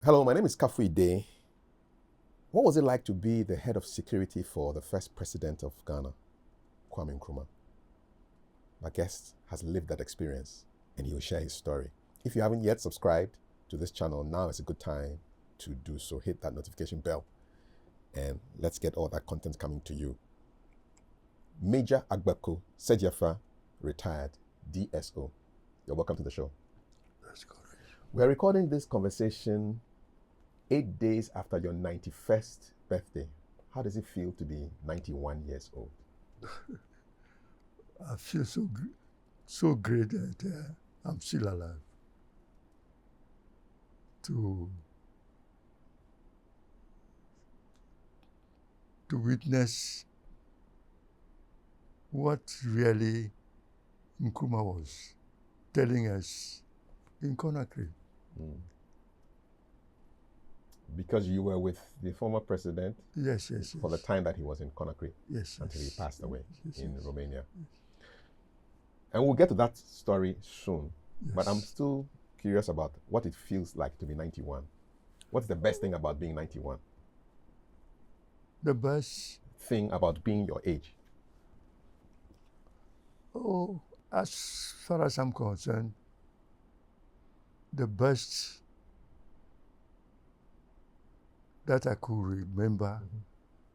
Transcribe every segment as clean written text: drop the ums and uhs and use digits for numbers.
Hello, my name is Kafui Dey. What was it like to be the head of security for the first president of Ghana, Kwame Nkrumah? My guest has lived that experience and he will share his story. If you haven't yet subscribed to this channel, now is a good time to do so. Hit that notification bell and let's get all that content coming to you. Major Agbeko Sedziafa, retired, DSO. You're welcome to the show. That's correct. We're recording this conversation 8 days after your 91st birthday. How does it feel to be 91 years old? I feel so great that I'm still alive. To witness what really Nkrumah was telling us in Conakry. Because you were with the former president Yes. for the time that he was in Conakry Yes. until he passed away in Yes. Romania. And we'll get to that story soon. Yes. But I'm still curious about what it feels like to be 91. What's the best thing about being 91? The best, Thing about being your age? as far as I'm concerned, the best that I could remember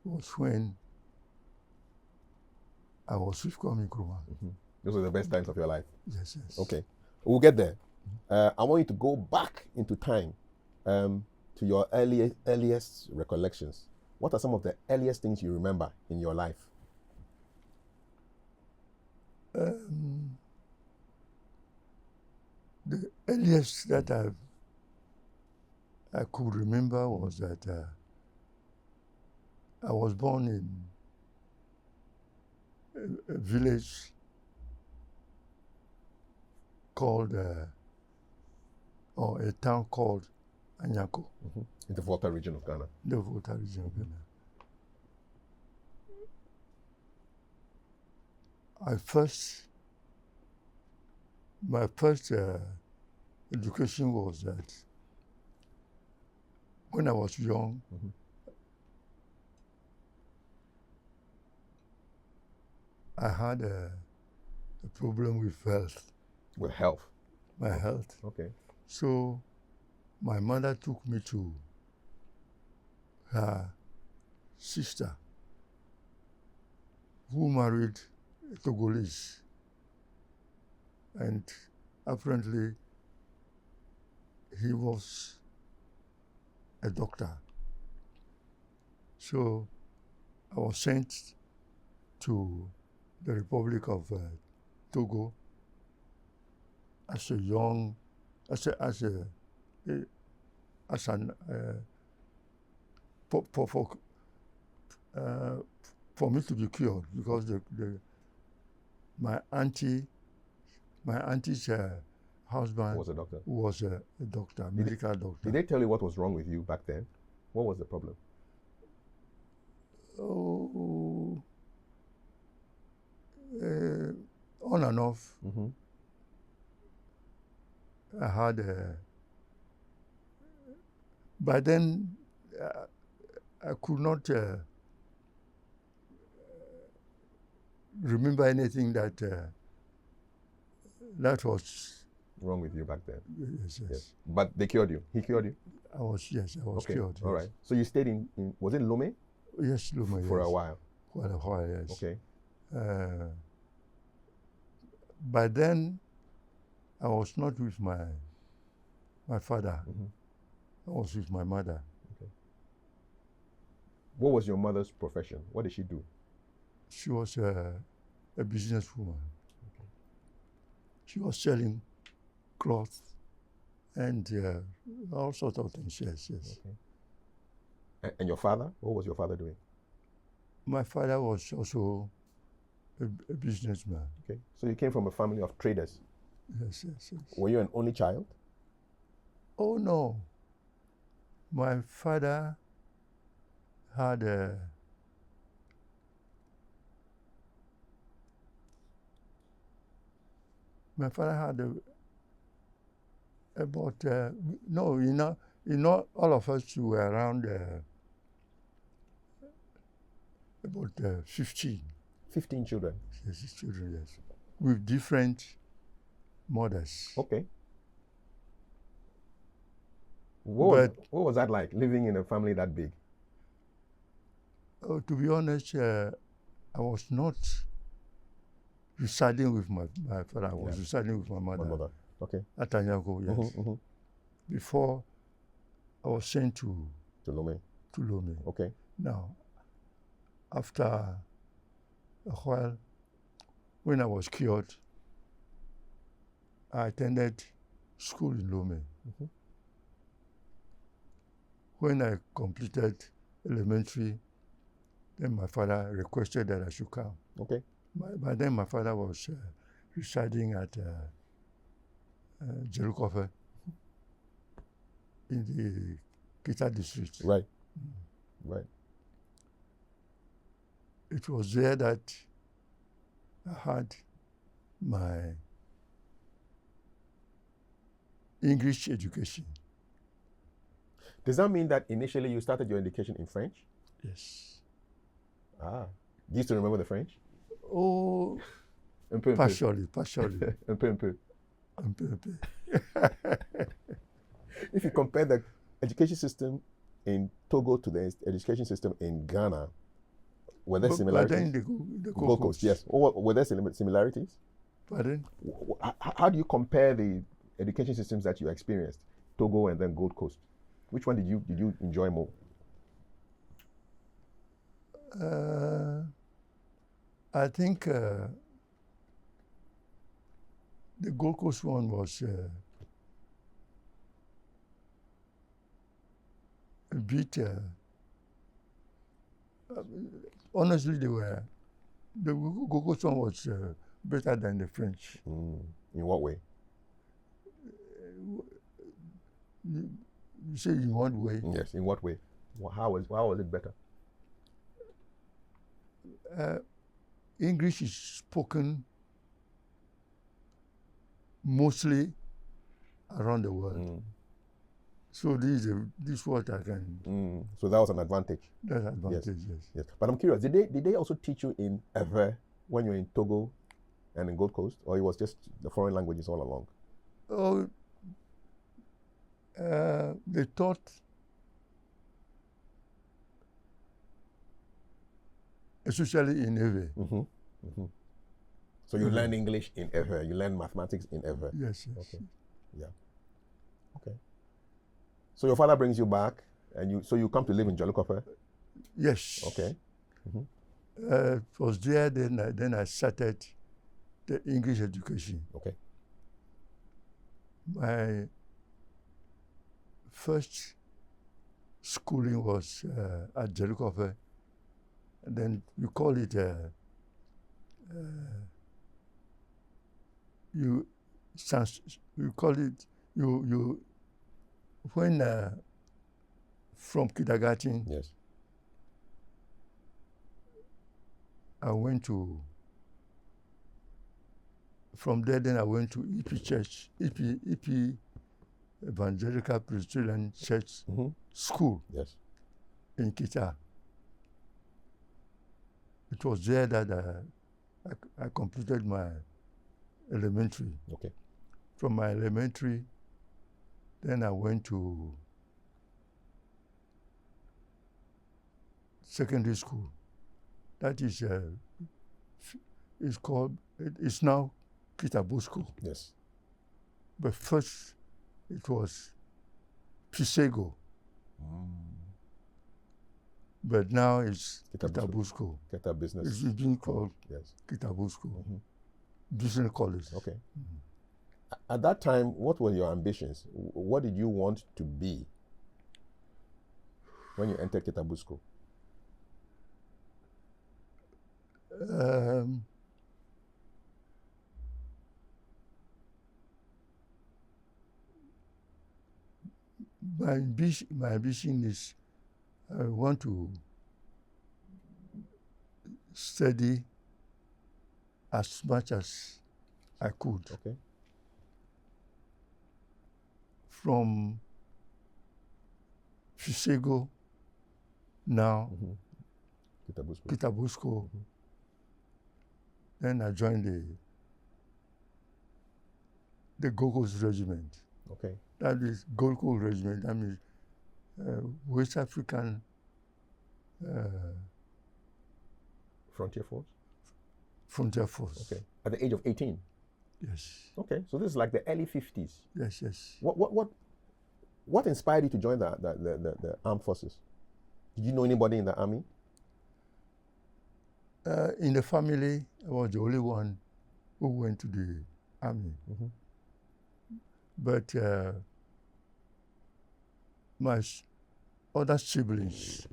was when I was with Kwame Nkrumah. Those are the best times of your life. Yes. Okay, we'll get there. I want you to go back into time to your earliest recollections. What are some of the earliest things you remember in your life? The earliest that I could remember was that I was born in a village called, or a town called Anyako, In the Volta region of Ghana. the Volta region of Ghana. My first education was that when I was young, I had a problem with health, With health. my health. Okay. So my mother took me to her sister, who married a Togolese. And apparently he was a doctor. So I was sent to the Republic of Togo as a young, for me to be cured, because my auntie's husband Was a doctor. was a doctor, medical doctor. Did they tell you what was wrong with you back then? What was the problem? On and off, I had by then I could not remember anything that was Wrong with you back then? yes. But they cured you? He cured you? I was Okay. cured. All right. So you stayed in was it Lomé? Yes, Loma, For yes. a while? For a while, yes. Okay. By then, I was not with my father. I was with my mother. Okay. What was your mother's profession? What did she do? She was a businesswoman. Okay. She was selling cloth and all sorts of things. Yes. Okay. And your father? What was your father doing? My father was also a businessman. Okay. So you came from a family of traders? Yes. Were you an only child? Oh, no. My father had about, no, all of us were around about 15. 15 children. Yes, children, yes, with different mothers. Okay. What was that like, living in a family that big? To be honest, I was not residing with my father. I was residing with my mother. Okay. At Anyago, yes. Before I was sent to Lome. Okay. Now, after a while, when I was cured, I attended school in Lome. When I completed elementary, then my father requested that I should come. Okay. By then, my father was residing at Jerukofe in the Kita district. Right. Right. It was there that I had my English education. Does that mean that initially you started your education in French? Yes. Ah. Do you still remember the French? Oh, Un peu. partially. Un peu. Un peu. If you compare the education system in Togo to the education system in Ghana, were there similarities? But then the Gold Coast, yes. Were there similarities? Pardon? How do you compare the education systems that you experienced, Togo and then Gold Coast? Which one did you enjoy more? I think the Gold Coast one was a bit. Honestly, the Gold Coast one was better than the French. In what way? You say in what way? Yes, in what way? How was it better? English is spoken mostly around the world. So this is what I can. So that was an advantage. That's an advantage, yes. But I'm curious, did they also teach you in Ewe when you were in Togo and in Gold Coast, or it was just the foreign languages all along? Oh, they taught especially in Ewe. So you learned English in Ewe, you learned mathematics in Ewe. Yes. Okay. Yeah. Okay. So your father brings you back, and you come to live in Jerukofe? Yes. Okay. It was there then I started the English education. Okay. My first schooling was at Jerukofe, and then you call it when from kindergarten. Yes. I went to. From there, then I went to EP Church, EP Evangelical Presbyterian Church School. Yes. In Kita. It was there that I completed my elementary. Okay. From my elementary, then I went to secondary school. That is, it's now Kitabu School. Yes. But first, it was Pisego. But now it's Kitabu School. Kita Business. It's being called Kitabu School. Business College. Okay. At that time, what were your ambitions? What did you want to be when you entered Kitabu School? My ambition is I want to study as much as I could. Okay. From Fisego, now Kitabusco. Kitabusco. Then I joined the Gold Coast Regiment. Okay. That is Gold Coast Regiment. That means West African Frontier Force? Frontier Force. Okay. At the age of 18? Yes. Okay. So this is like the early 50s. Yes, yes. What inspired you to join the armed forces? Did you know anybody in the army? In the family, I was the only one who went to the army. But my other siblings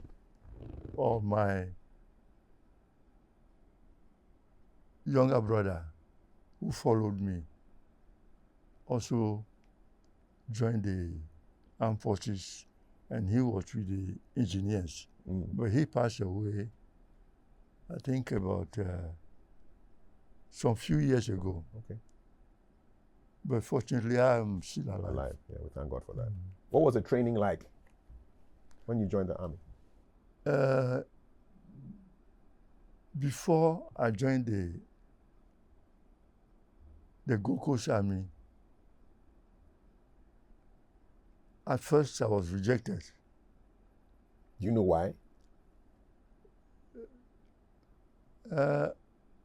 or my younger brother who followed me also joined the armed forces, and he was with the engineers. But he passed away, I think about some few years ago. Okay. But fortunately, I am still alive. Yeah, we thank God for that. What was the training like when you joined the army? Before I joined the Gold Coast Army, at first I was rejected. Do you know why?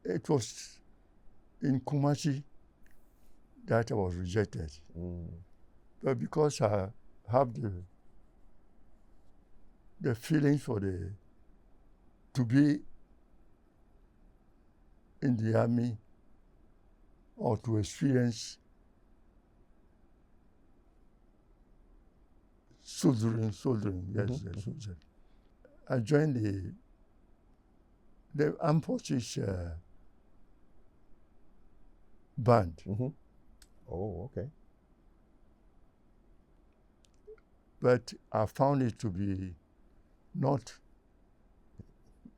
It was in Kumasi that I was rejected. But because I have the feeling for to be in the army or to experience soldiering, yes. I joined the armed forces band. Oh, okay. But I found it to be not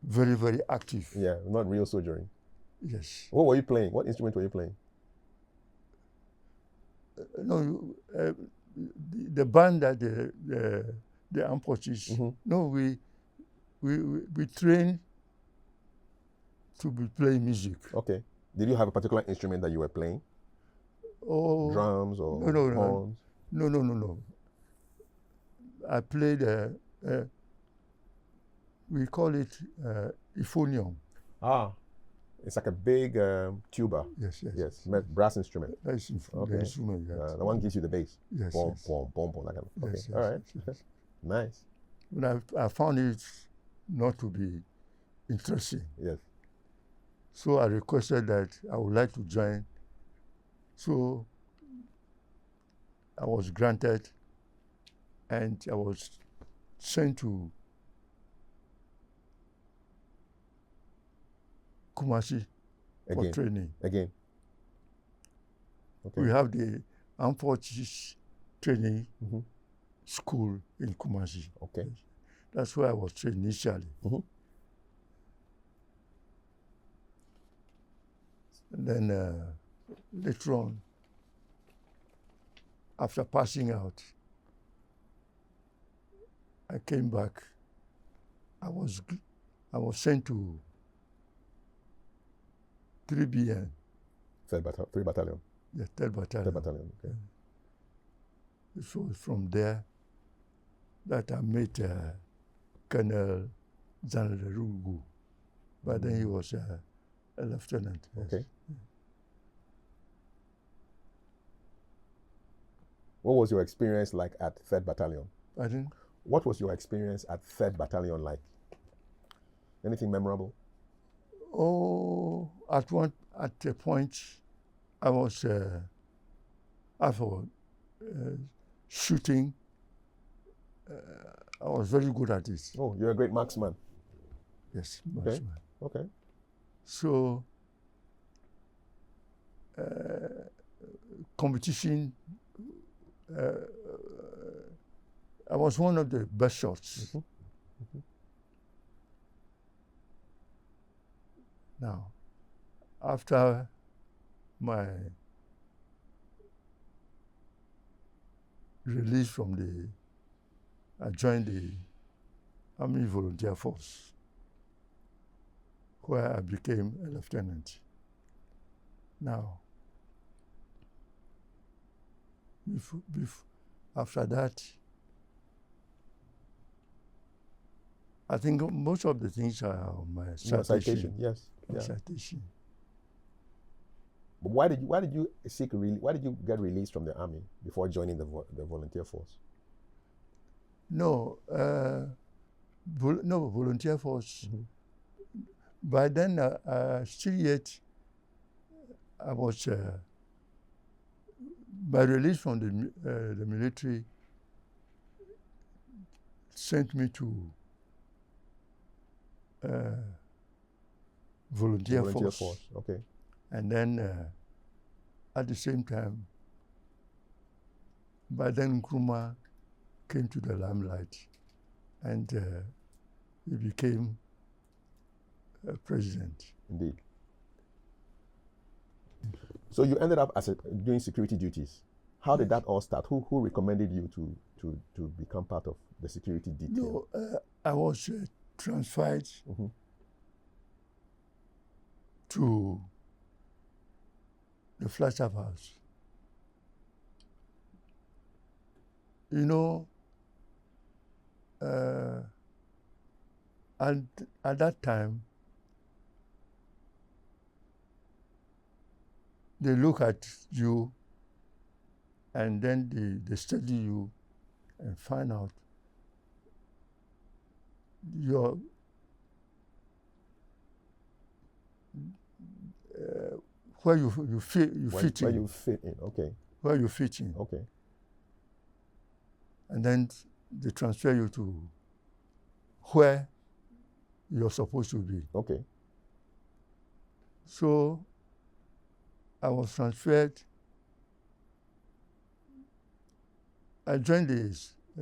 very, very active. Yeah, not real soldiering. Yes. What were you playing? What instrument were you playing? No, the band that the armed forces. No, we train to be playing music. Okay. Did you have a particular instrument that you were playing? Oh, drums or horns? No. I played, we call it euphonium. Ah, it's like a big tuba. Yes. Brass instrument. That's Okay. the instrument. Yes. The one gives you the bass. Yes. Boom, boom, boom, boom. Like that. Okay. Yes, All right. Yes. Nice. But I found it not to be interesting. Yes. So I requested that I would like to join. So I was granted, and I was sent to Kumasi for training. Again. Okay. We have the armed forces training school in Kumasi. Okay. That's where I was trained initially. And then later on, after passing out, I came back. I was sent to 3BN. 3 Battalion. The 3rd Battalion. 3rd Battalion, okay. It was from there that I met Colonel Zanlerugu. But then he was a lieutenant. Okay. Yes. What was your experience like at 3rd Battalion? Pardon? What was your experience at 3rd Battalion like? Anything memorable? Oh, at a point, I was after shooting. I was very good at it. Oh, you're a great marksman. Yes, marksman. Okay. So, competition, I was one of the best shots. Now, after my release from I joined the Army Volunteer Force, where I became a lieutenant. Now, after that, I think most of the things are on my citation. Yes. My Yeah. citation. But why did you why did you get released from the army before joining the volunteer force? No, volunteer force. Mm-hmm. By then, still yet, I was. My release from the military sent me to volunteer force. Okay. And then, at the same time, by then Nkrumah came to the limelight, and he became president. Indeed. So you ended up doing security duties. How did that all start? Who recommended you to become part of the security detail? No, I was transferred Mm-hmm. to the Flagstaff House. You know, and at that time, they look at you and then they study you and find out your where you fit in. Where you fit in, okay. Where you fit in. Okay. And then they transfer you to where you're supposed to be. Okay. So I was transferred. I joined the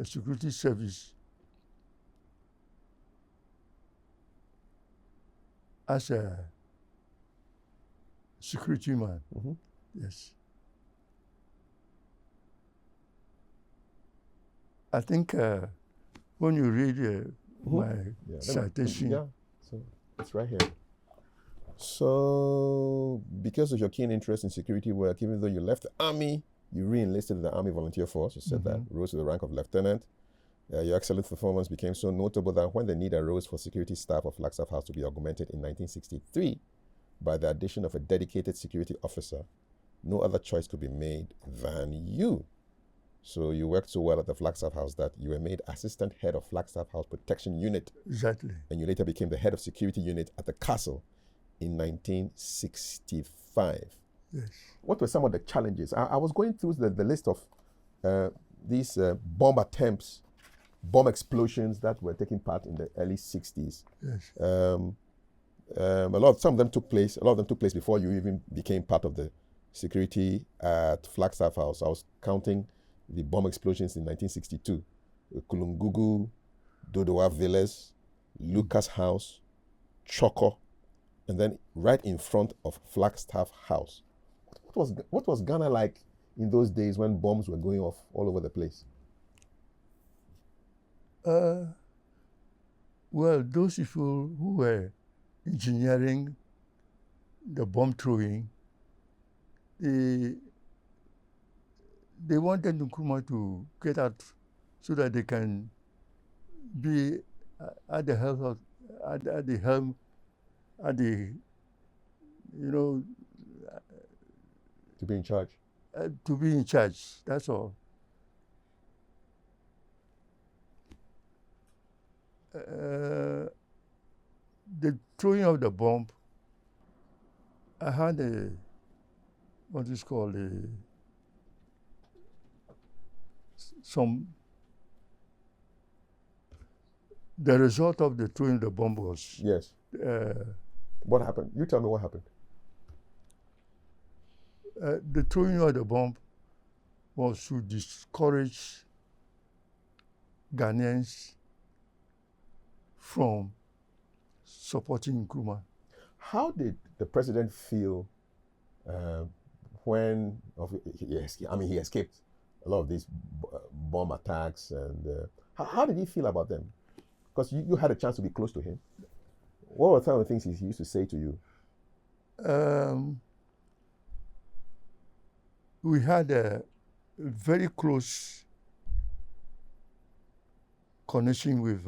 security service as a security man. Mm-hmm. Yes. I think when you read my citation. So it's right here. So, because of your keen interest in security work, even though you left the army, you re-enlisted in the Army Volunteer Force. You said that, rose to the rank of lieutenant. Your excellent performance became so notable that when the need arose for security staff of Flagstaff House to be augmented in 1963 by the addition of a dedicated security officer, no other choice could be made than you. So you worked so well at the Flagstaff House that you were made assistant head of Flagstaff House Protection Unit. Exactly. And you later became the head of security unit at the castle in 1965. Yes. What were some of the challenges? I was going through the list of these bomb attempts, bomb explosions that were taking part in the early 60s. Yes. Some of them took place before you even became part of the security at Flagstaff House. I was counting the bomb explosions in 1962. Kulungugu, Dodowa Villas, Lucas House, Choco, and then right in front of Flagstaff House. What was Ghana like in those days when bombs were going off all over the place? Well, those people who were engineering the bomb throwing, they wanted Nkrumah to get out so that they can be at the helm, To be in charge. To be in charge. That's all. The throwing of the bomb, I had the result of the throwing the bomb was... Yes. What happened? You tell me what happened. The throwing of the bomb was to discourage Ghanaians from supporting Nkrumah. How did the president feel he escaped a lot of these bomb attacks, and How did he feel about them? Because you had a chance to be close to him. What were some of the things he used to say to you? We had a very close connection with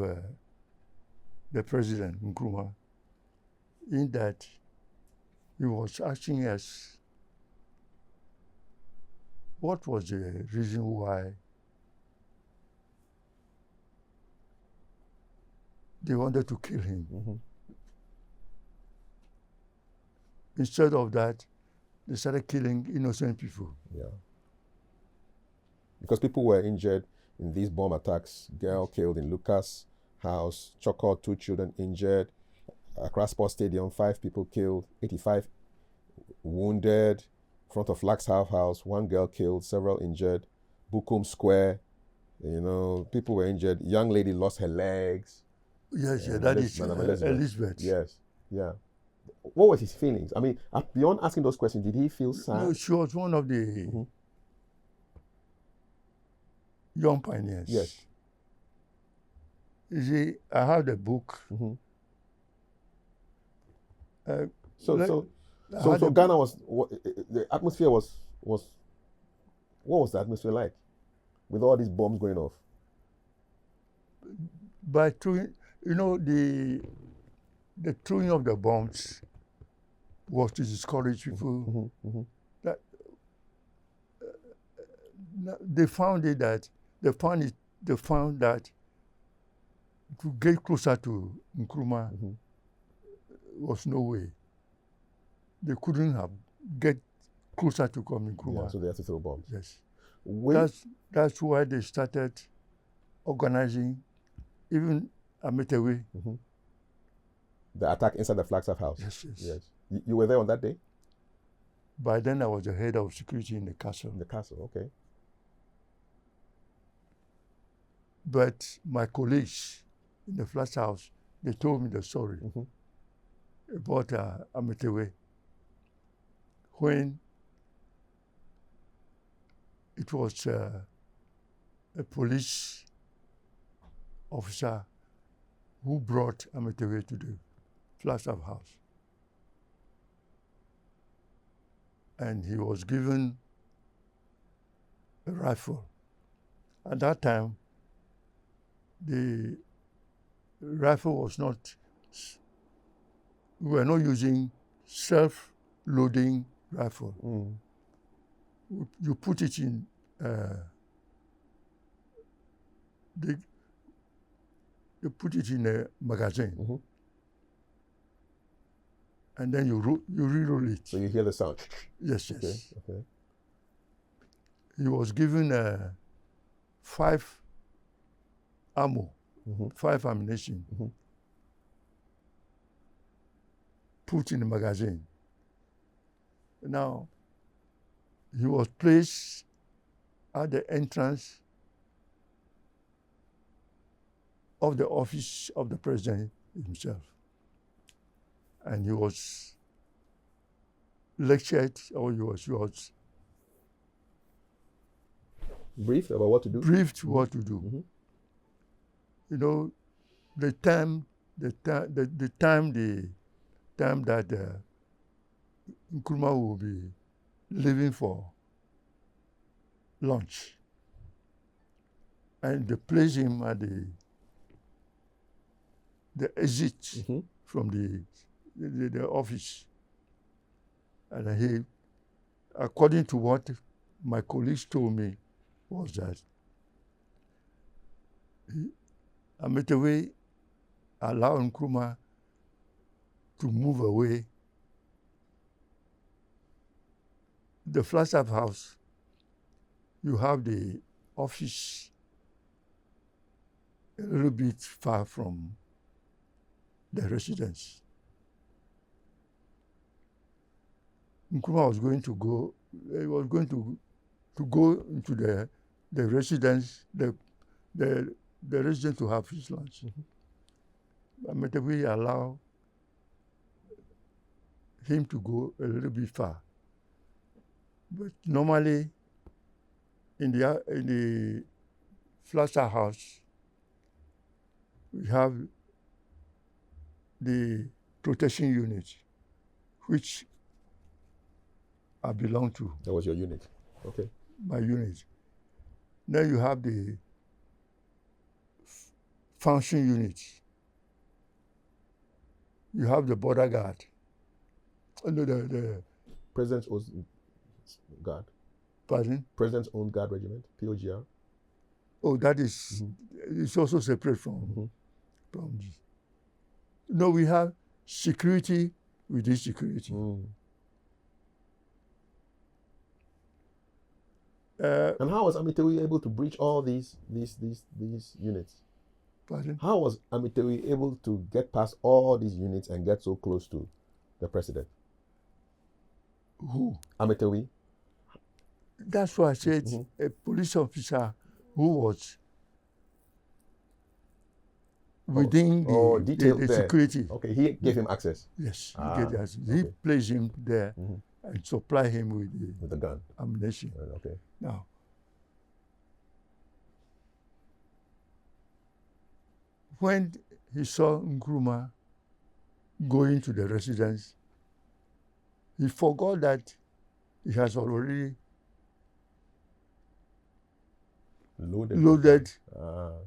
the President Nkrumah, in that he was asking us what was the reason why they wanted to kill him. Mm-hmm. Instead of that, they started killing innocent people. Yeah. Because people were injured in these bomb attacks. Girl killed in Lucas House, Chokor, 2 children injured. Accra Sports Stadium, 5 people killed, 85 wounded. In front of Flagstaff House, 1 girl killed, several injured. Bukum Square, people were injured. Young lady lost her legs. Yes, that is Madam Elizabeth. Yes, yeah. What was his feelings? I mean, beyond asking those questions, did he feel sad? No, she was one of the young pioneers. Yes. You see, I have the book. Mm-hmm. So Ghana was, the atmosphere was, what was the atmosphere like with all these bombs going off? By throwing, the throwing of the bombs was to discourage people. Mm-hmm. Mm-hmm. That they found that to get closer to Nkrumah was no way. They couldn't have get closer to Kwame Nkrumah. Yeah, so they had to throw bombs. Yes. That's why they started organizing, even Ametewe. Mm-hmm. The attack inside the Flagstaff House. Yes. You were there on that day? By then I was the head of security in the castle. In the castle, okay. But my colleagues in the Flagstaff House, they told me the story about Ametewe, when it was a police officer who brought Ametewe to the Flagstaff House. And he was given a rifle. At that time, the rifle was not, we were not using self-loading rifle. You put it in, you put it in a magazine, and then you re-roll it. So you hear the sound? Yes. Okay. He was given 5 ammo, 5 ammunition, put in the magazine. Now, he was placed at the entrance of the office of the president himself. And he was lectured, or he was briefed about what to do? Briefed what to do. The time that Nkrumah will be leaving for lunch, and they placed him at the exit from the office. And he, according to what my colleagues told me, was that Ametewe allowed Nkrumah to move away. The Flagstaff House, you have the office a little bit far from the residence. Nkrumah was going to go. He was going to go into the residence, the residence to have his lunch. Ametewe allowed him to go a little bit far. But normally, in the Flagstaff House, we have the protection unit, which I belong to. That was your unit. Okay. My unit. Then you have the function unit. You have the border guard. The President's own guard. pardon? President's own guard regiment, POGR. Oh, that is it's also separate from this. No, we have security within security. And how was Amitewi able to breach all these units? Pardon? How was Amitewi able to get past all these units and get so close to the president? Who? Amitewi. That's why I said a police officer who was within the security. Okay, he gave him access. Yes, he gave access. He placed him there and supplied him with the gun, ammunition. Okay. Now, when he saw Nkrumah going to the residence, he forgot that he has already loaded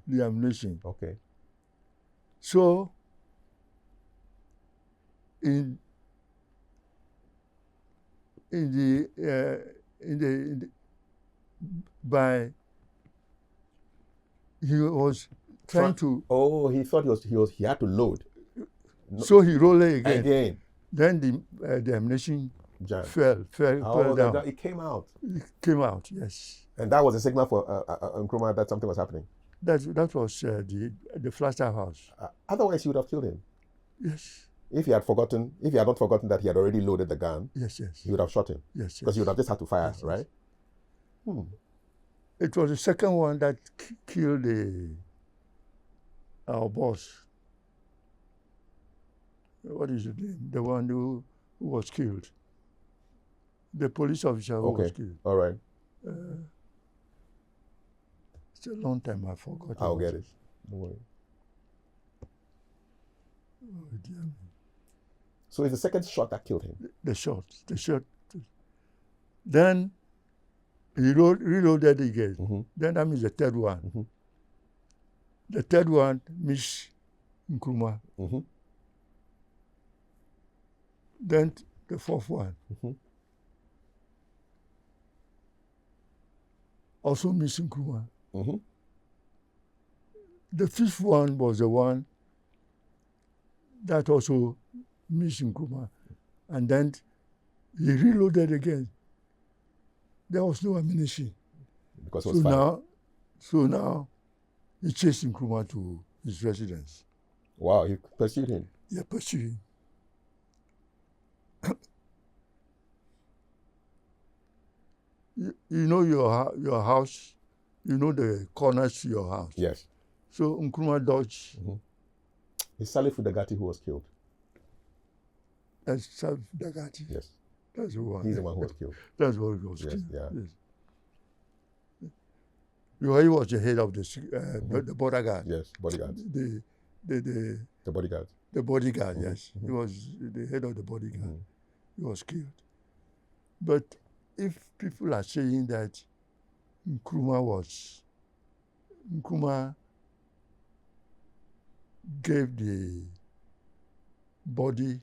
the ammunition. Okay. So, in he was trying to. Oh, he thought he had to load. So he rolled it Again. Then the ammunition fell down. It came out. It came out, yes. And that was a signal for Nkrumah that something was happening. That was the Flagstaff House. Otherwise, he would have killed him. Yes. If he had not forgotten that he had already loaded the gun, yes, he would have shot him. Yes, because he would have just had to fire, yes, right? It was the second one that killed our boss. What is his name? The one who was killed. The police officer who was killed. All right. It's a long time, I forgot. I'll get it. Don't worry. Oh, dear me. So it's the second shot that killed him? The shot. Then he reloaded again. Then that means the third one. The third one missed Nkrumah. Then the fourth one also missed Nkrumah. The fifth one was the one that also missed Nkrumah. And then he reloaded again. There was no ammunition. Because it was fired. So now he chased Nkrumah to his residence. Wow, he pursued him. Yeah, pursued him. You know your house, you know the corners to your house. Yes. So Nkrumah dodged. It's Salif Dagati who was killed. That's Salif Dagati. Yes. That's the one. He's the one who was killed. That's what was killed. Yeah. Yes. He was the head of the border guard. Yes, bodyguard. The bodyguard. The bodyguard, yes. He was the head of the bodyguard. He was killed. But if people are saying that Nkrumah gave the body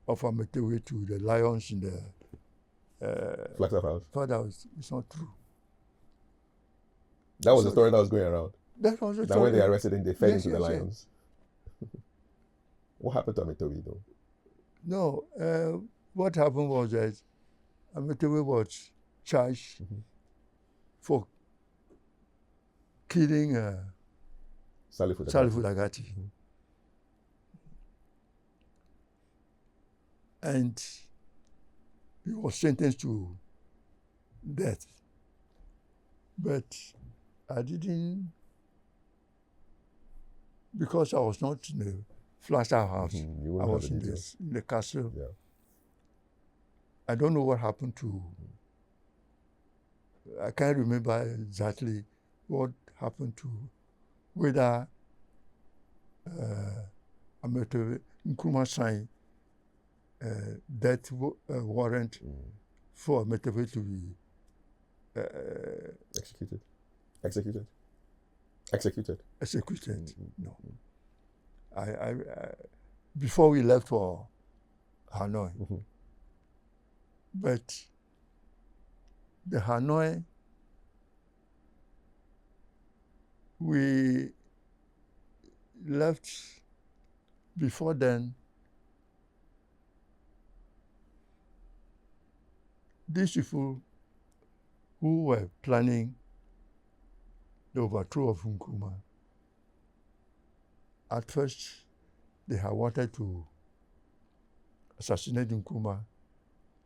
of Amitewi to the lions in the Flagstaff House. It's not true. That was the story that was going around. That was the that story. when they arrested him, they fed him to the yes. lions. What happened to Amitewi though? No, what happened was that Amitewi was charged for killing Salif Dagati. And he was sentenced to death. But I didn't, because I was not in the Flagstaff House. I was in the castle. Yeah. I don't know what happened to, I can't remember exactly what happened to, whether Nkrumah signed death warrant for Ametefe to be executed. No. I before we left for Hanoi, but the Hanoi, we left before then. These people who were planning the overthrow of Nkrumah, at first they had wanted to assassinate Nkrumah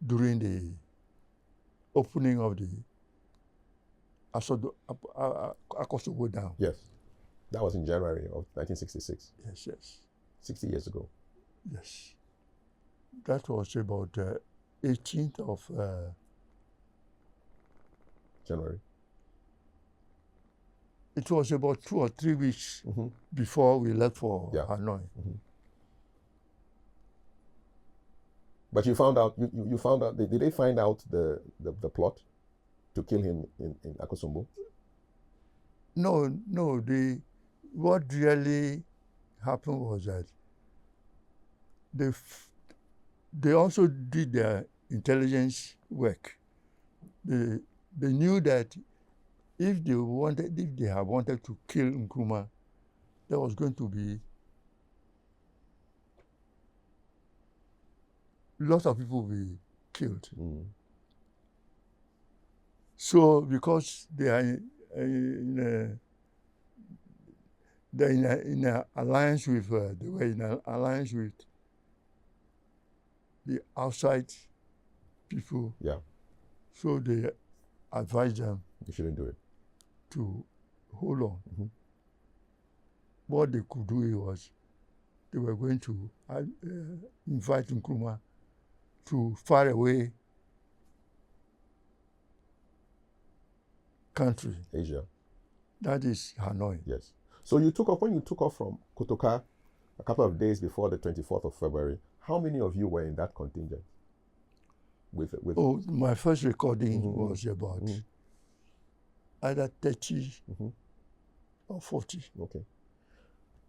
during the opening of the Akosogbo Dam. Yes. That was in January of 1966. Yes. 60 years ago. Yes. That was about 18th of January. It was about 2 or 3 weeks before we left for Hanoi. But you found out, you found out, did they find out the plot to kill him in Akosombo? No. What really happened was that they also did their intelligence work. They knew that if they had wanted to kill Nkrumah, there was going to be lots of people will be killed. So because they are in an alliance with the outside people. Yeah. So they advised them. You shouldn't do it. To hold on. What they could do was they were going to invite Nkrumah to far away country. Asia. That is Hanoi. Yes. So when you took off from Kotoka a couple of days before the 24th of February, how many of you were in that contingent? My first recording was about either 30 or 40. Okay.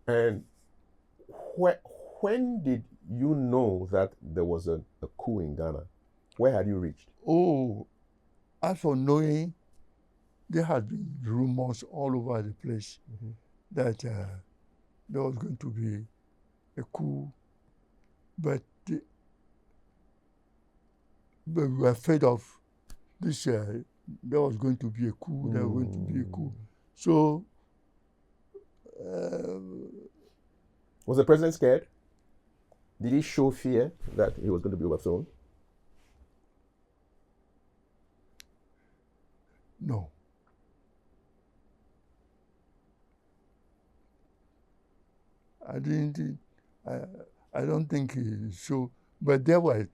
And when did you know that there was a coup in Ghana? Where had you reached? As for knowing, there had been rumors all over the place that there was going to be a coup, but we were afraid of this. There was going to be a coup. There was going to be a coup. So, was the president scared? Did he show fear that he was going to be overthrown? No. I don't think he showed, but they were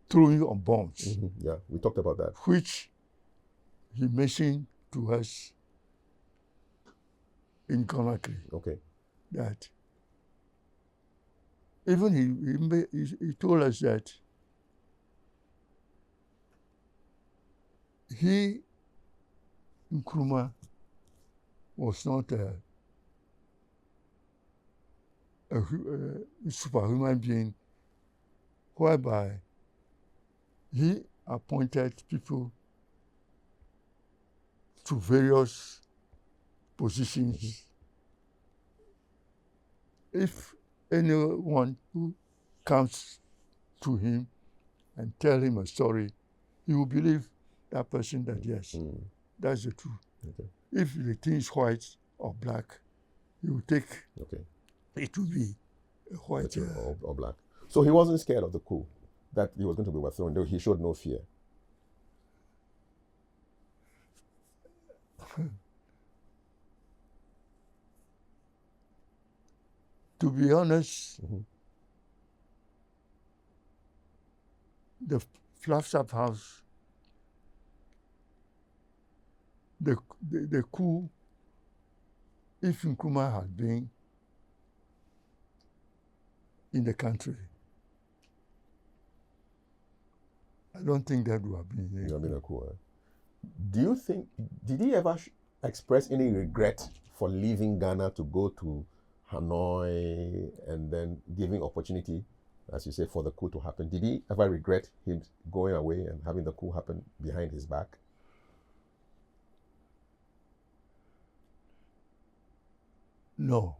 throwing on bombs. Yeah, we talked about that. Which he mentioned to us in Conakry. Okay. That even he told us that Nkrumah was not a superhuman being, whereby he appointed people to various positions. If anyone who comes to him and tell him a story, he will believe that person that yes, that's the truth. Okay. If the thing is white or black, he will take it to be white or black. So he wasn't scared of the coup, that he was going to be overthrown, though he showed no fear. To be honest, the Flagstaff House, the coup, if Nkrumah had been in the country, I don't think that would have been You have been a coup. Do you think, did he ever express any regret for leaving Ghana to go to Hanoi and then giving opportunity, as you say, for the coup to happen? Did he ever regret him going away and having the coup happen behind his back? No.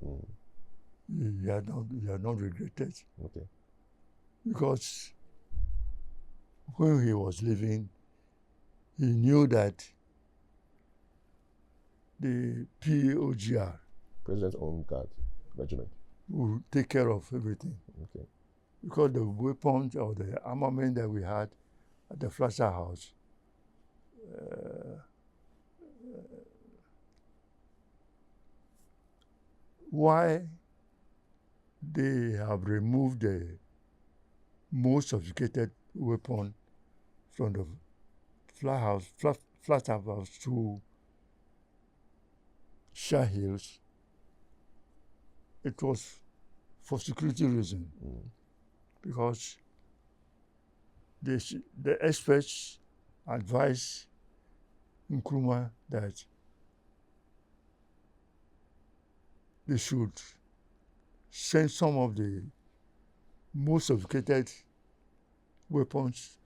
He had not regretted. Okay. Because when he was leaving, he knew that the POGR, President's Own Guard Regiment, would take care of everything. Okay. Because the weapons or the armament that we had at the Flagstaff House, why they have removed the most sophisticated weapon from the Flagstaff House to Shah Hills, it was for security reasons. Because the experts advised Nkrumah that they should send some of the most sophisticated weapons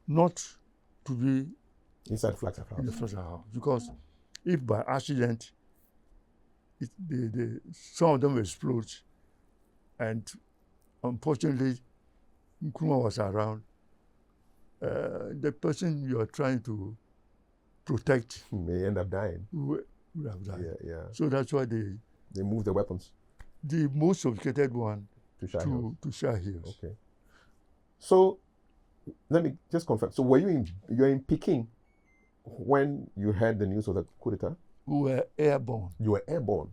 not to be inside Flagstaff House. In the Flagstaff House, because if by accident some of them explode, and unfortunately Nkrumah was around, the person you are trying to protect may end up dying. Would have died. Yeah. So that's why they moved the weapons. The most sophisticated one to Shah Hills. To Shah Hills. Okay. So let me just confirm. So were you in Peking when you heard the news of the coup d'etat? We were airborne. You were airborne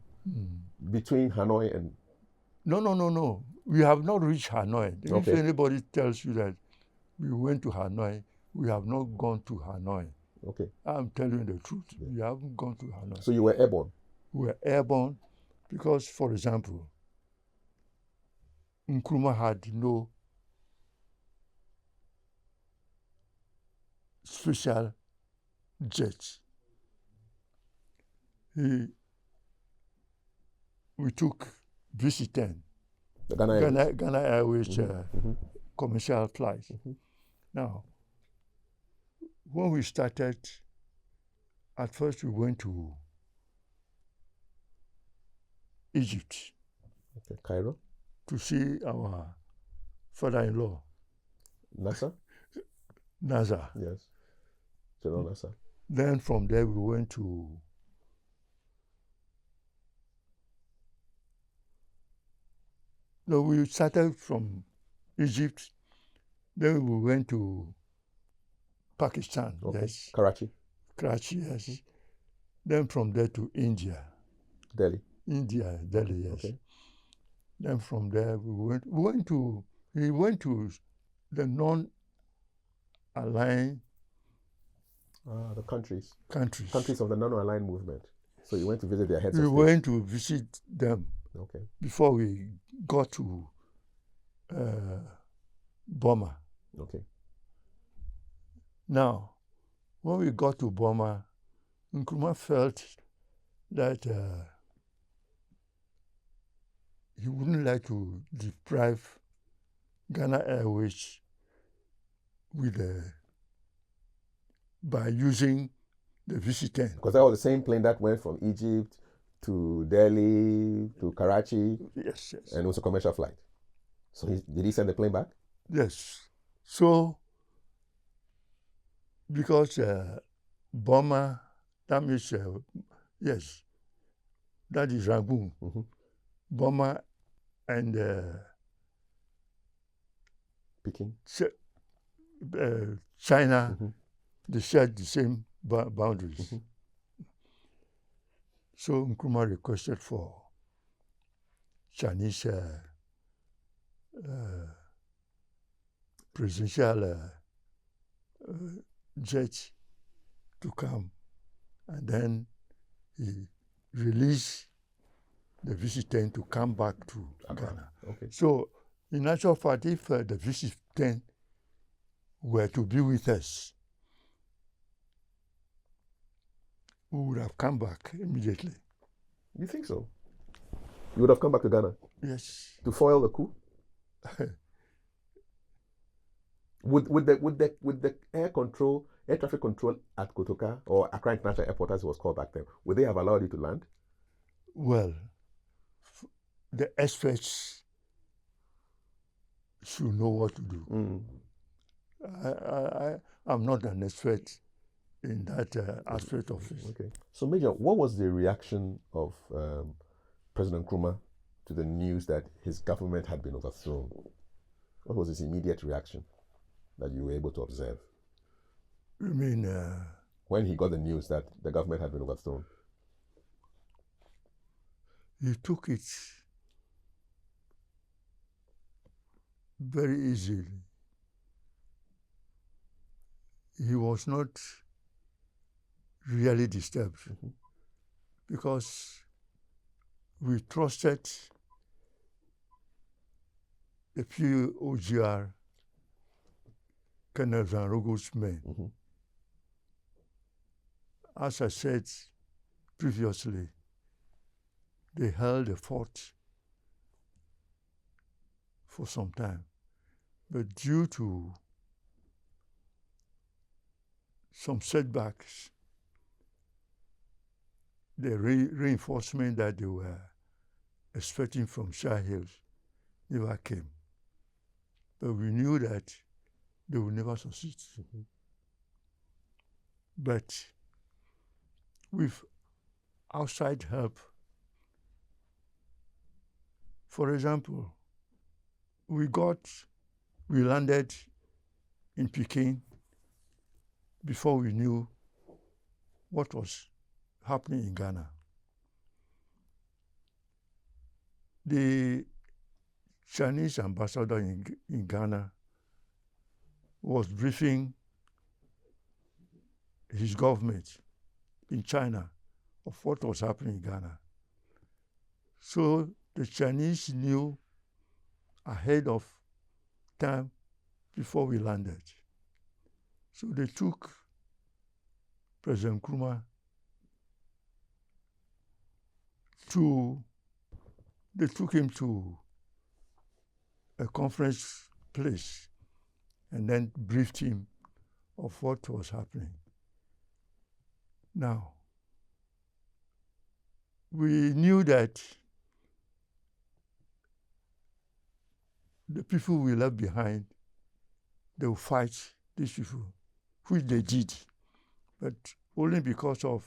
between Hanoi and. No. We have not reached Hanoi. Okay. If anybody tells you that we went to Hanoi, we have not gone to Hanoi. Okay. I'm telling you the truth. Yeah. We haven't gone to Hanoi. So you were airborne? We were airborne because, for example, Nkrumah had no special jets. We took VC-10, the Ghana Airways commercial flights. Now, when we started, at first we went to Egypt. Okay, Cairo? To see our father-in-law. Nasser? Nasser. Yes. General Nasser. Then from there we went to we started from Egypt, then we went to Pakistan. Okay. Yes. Karachi, yes. Then from there to India. Delhi, yes. Okay. Then from there we went to the non-aligned the countries of the non-aligned movement. So you went to visit their heads of state? We went to visit them. Okay. Before we got to Burma. Okay. Now, when we got to Burma, Nkrumah felt that he wouldn't like to deprive Ghana Airways by using the VC-10. Because that was the same plane that went from Egypt to Delhi to Karachi. Yes. And it was a commercial flight. So did he send the plane back? Yes. So, because Burma, that means, yes, that is Rangoon. Burma and Peking, China, they shared the same boundaries. So Nkrumah requested for Chinese presidential jet to come, and then he released the V10 to come back to Ghana. Okay. So, in actual fact, if the V10 were to be with us, we would have come back immediately. You think so? You would have come back to Ghana? Yes. To foil the coup? With the air traffic control at Kotoka, or Accra International Airport as it was called back then, would they have allowed you to land? Well, the experts should know what to do. I'm not an expert in that aspect of it. Okay. So, Major, what was the reaction of President Nkrumah to the news that his government had been overthrown? What was his immediate reaction that you were able to observe? You mean... when he got the news that the government had been overthrown? He took it very easily. He was not really disturbed because we trusted the POGR, Colonel Van Rogo's men. As I said previously, they held the fort for some time, but due to some setbacks, the reinforcement that they were expecting from Shah Hills never came. But we knew that they would never succeed. But with outside help, for example, we landed in Peking before we knew what was happening in Ghana. The Chinese ambassador in Ghana was briefing his government in China of what was happening in Ghana. So the Chinese knew ahead of time before we landed. So they took President Nkrumah they took him to a conference place and then briefed him of what was happening. Now, we knew that the people we left behind, they would fight these people, which they did, but only because of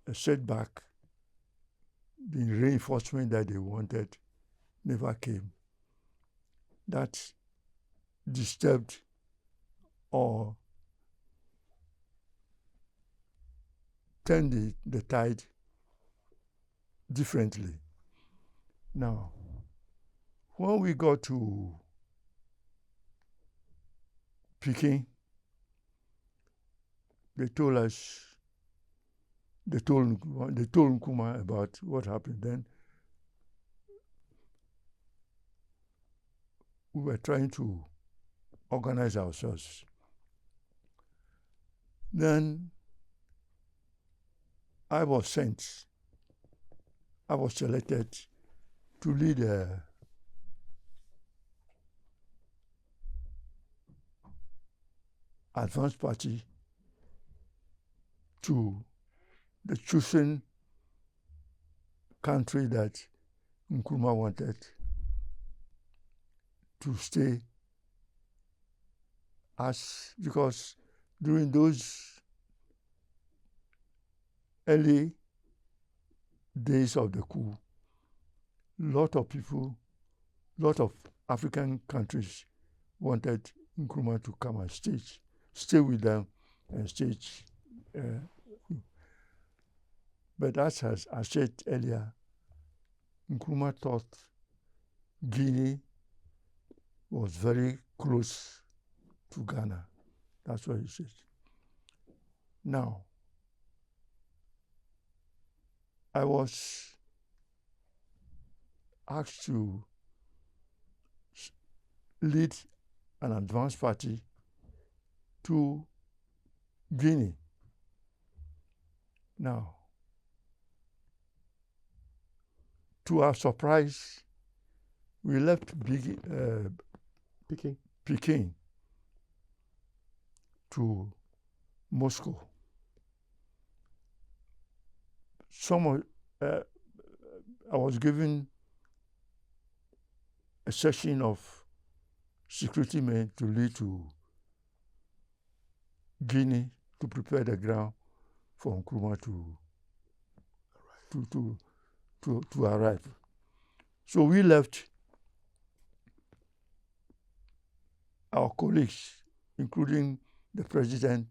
a setback, the reinforcement that they wanted never came. That disturbed or turned the tide differently. Now, when we got to Peking, they told Nkrumah about what happened. Then we were trying to organize ourselves. Then I was selected to lead a advance party to the chosen country that Nkrumah wanted to stay because during those early days of the coup, lot of African countries wanted Nkrumah to come and stay with them and stage. But as I said earlier, Nkrumah thought Guinea was very close to Ghana. That's what he said. Now, I was asked to lead an advance party to Guinea. Now, to our surprise, we left Peking to Moscow. I was given a section of security men to lead to Guinea to prepare the ground for Nkrumah to arrive. So we left our colleagues, including the president,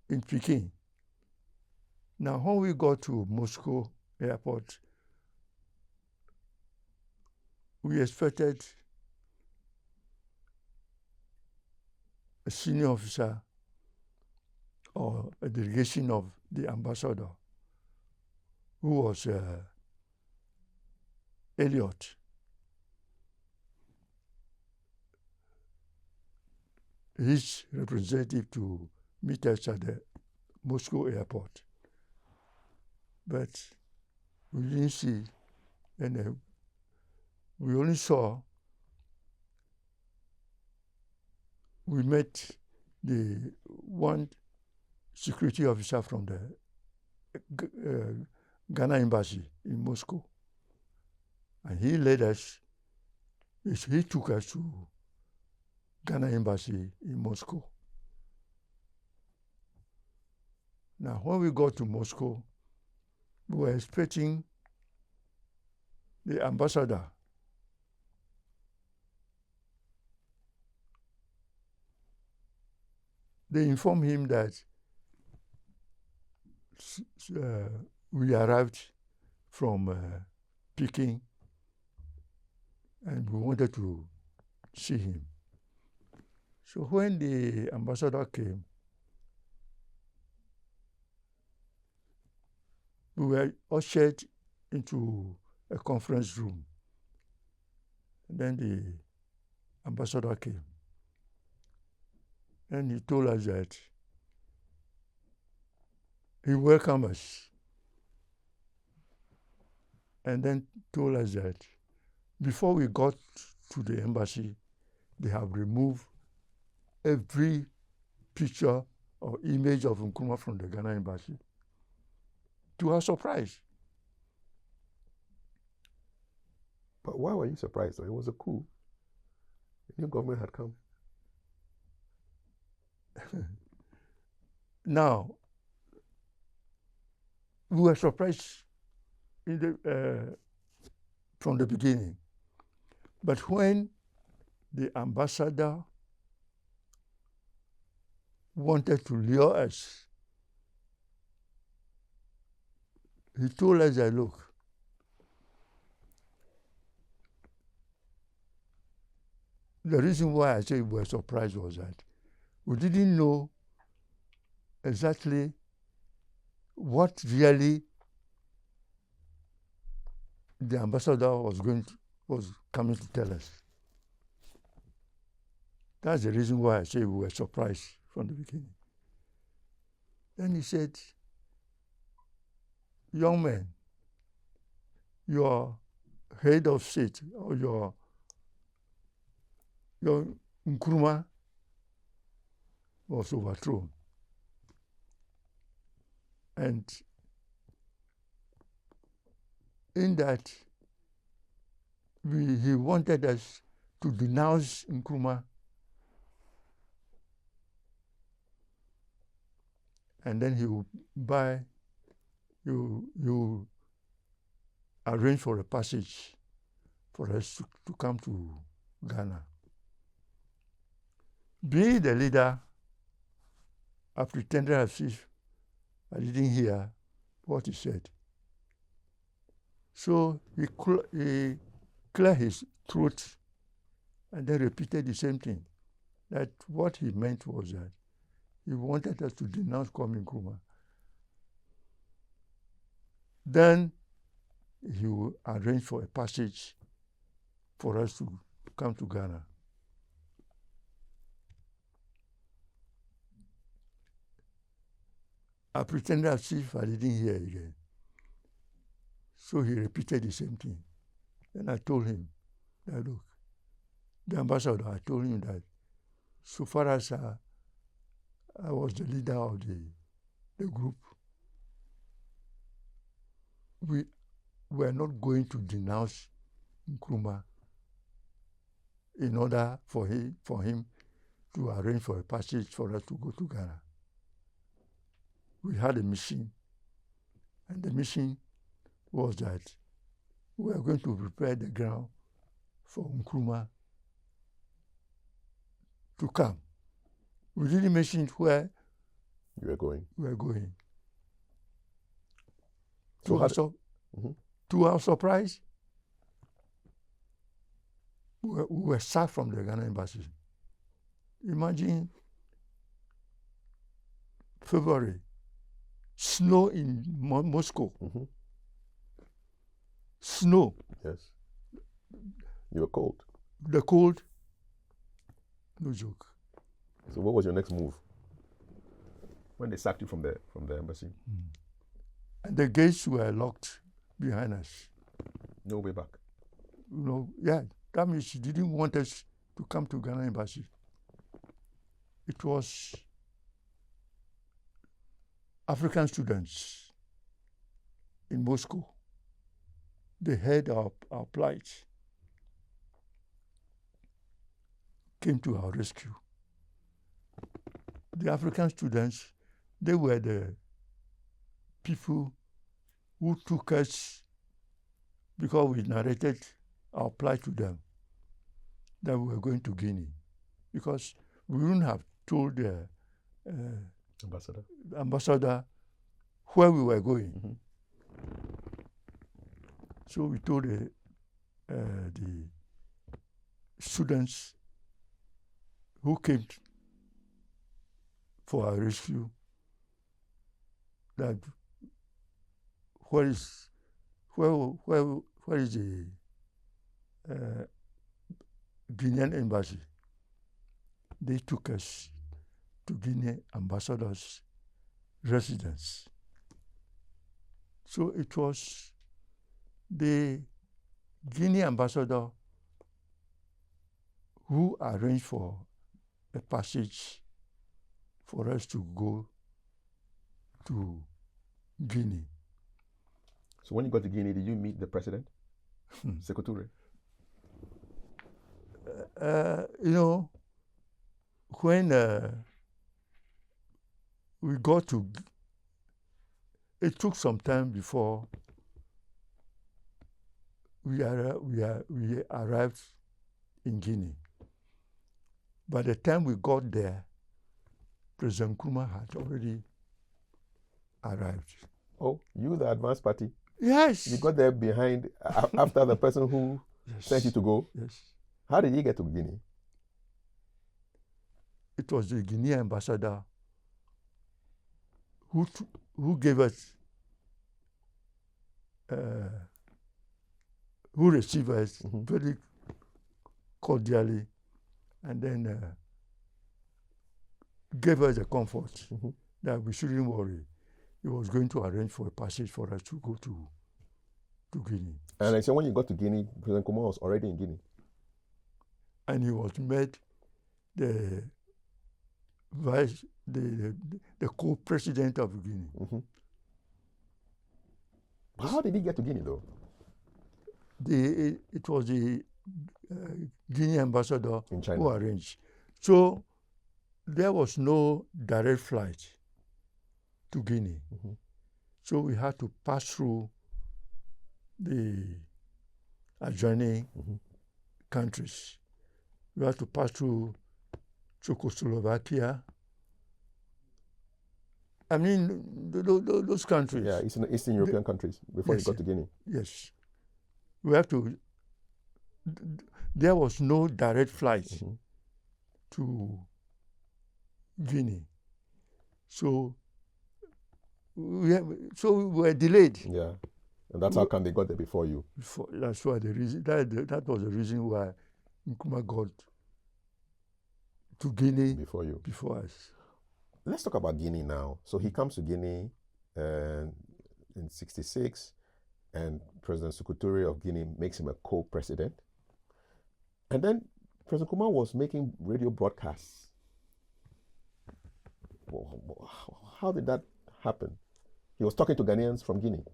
in Peking. Now, when we got to Moscow airport, we expected a senior officer or a delegation of the ambassador, who was Elliot. His representative to meet us at the Moscow airport. But we didn't see, and we only saw, we met the one security officer from the Ghana embassy in Moscow. And he led us, he took us to Ghana embassy in Moscow. Now, when we got to Moscow, we were expecting the ambassador they informed him that we arrived from Peking and we wanted to see him. So when the ambassador came, we were ushered into a conference room. And then the ambassador came. And he told us that he welcomed us. And then told us that before we got to the embassy, they have removed every picture or image of Nkrumah from the Ghana embassy. To our surprise. But why were you surprised? Though? It was a coup. The new government had come. Now, we were surprised from the beginning. But when the ambassador wanted to lure us, he told us that, look, the reason why I say we were surprised was that we didn't know exactly what really the ambassador was coming to tell us. That's the reason why I say we were surprised from the beginning. Then he said, young man, your head of state or your Nkrumah was overthrown. And in that, he wanted us to denounce Nkrumah, and then he will arrange for a passage for us to come to Ghana. Being the leader, I pretended as if I didn't hear what he said. So he cleared his throat and then repeated the same thing. That what he meant was that he wanted us to denounce Kwame Nkrumah. Then he will arrange for a passage for us to come to Ghana. I pretended as if I didn't hear again. So he repeated the same thing. Then I told him that, look, the ambassador, I told him that so far as I was the leader of the group, we were not going to denounce Nkrumah in order for him to arrange for a passage for us to go to Ghana. We had a mission, and the mission was that we were going to prepare the ground for Nkrumah to come. We didn't mention where you were going. We were going. So to our surprise, we were sacked from the Ghana embassy. Imagine February, snow in Moscow. Snow. Yes. You were cold. The cold, no joke. So what was your next move when they sacked you from the embassy? And the gates were locked behind us. No way back. Yeah, that means she didn't want us to come to Ghana embassy. It was African students in Moscow. They heard our plight, came to our rescue. The African students, they were the people who took us, because we narrated our plight to them, that we were going to Guinea. Because we wouldn't have told the ambassador where we were going. So we told the students who came for our rescue that where is the Guinean embassy? They took us to Guinea ambassador's residence. So it was the Guinea ambassador who arranged for a passage for us to go to Guinea. So when you got to Guinea, did you meet the president, Sékou Touré? When we got to, it took some time before we arrived in Guinea. By the time we got there, President Nkrumah had already arrived. Oh, you the advanced party? Yes. You got there behind, after the person who sent you to go? Yes. How did you get to Guinea? It was the Guinean ambassador who gave us, who received us very cordially, and then gave us the comfort that we shouldn't worry. He was going to arrange for a passage for us to go to Guinea. And I said when you got to Guinea, President Nkrumah was already in Guinea. And he was made the co-president of Guinea. How did he get to Guinea, though? It was the Guinea ambassador in China who arranged. So there was no direct flight to Guinea. So we had to pass through the adjoining countries. We had to pass through Czechoslovakia. I mean, those countries. Yeah, Eastern European countries before you got to Guinea. Yes. We have to, there was no direct flight to Guinea. So we were delayed. Yeah. And that's how come they got there before you. That's why the reason that was the reason why Nkrumah got to Guinea Before you. before us. Let's talk about Guinea now. So he comes to Guinea in 66, and President Sékou of Guinea makes him a co-president. And then President Nkrumah was making radio broadcasts. How did that happen? He was talking to Ghanaians from Guinea.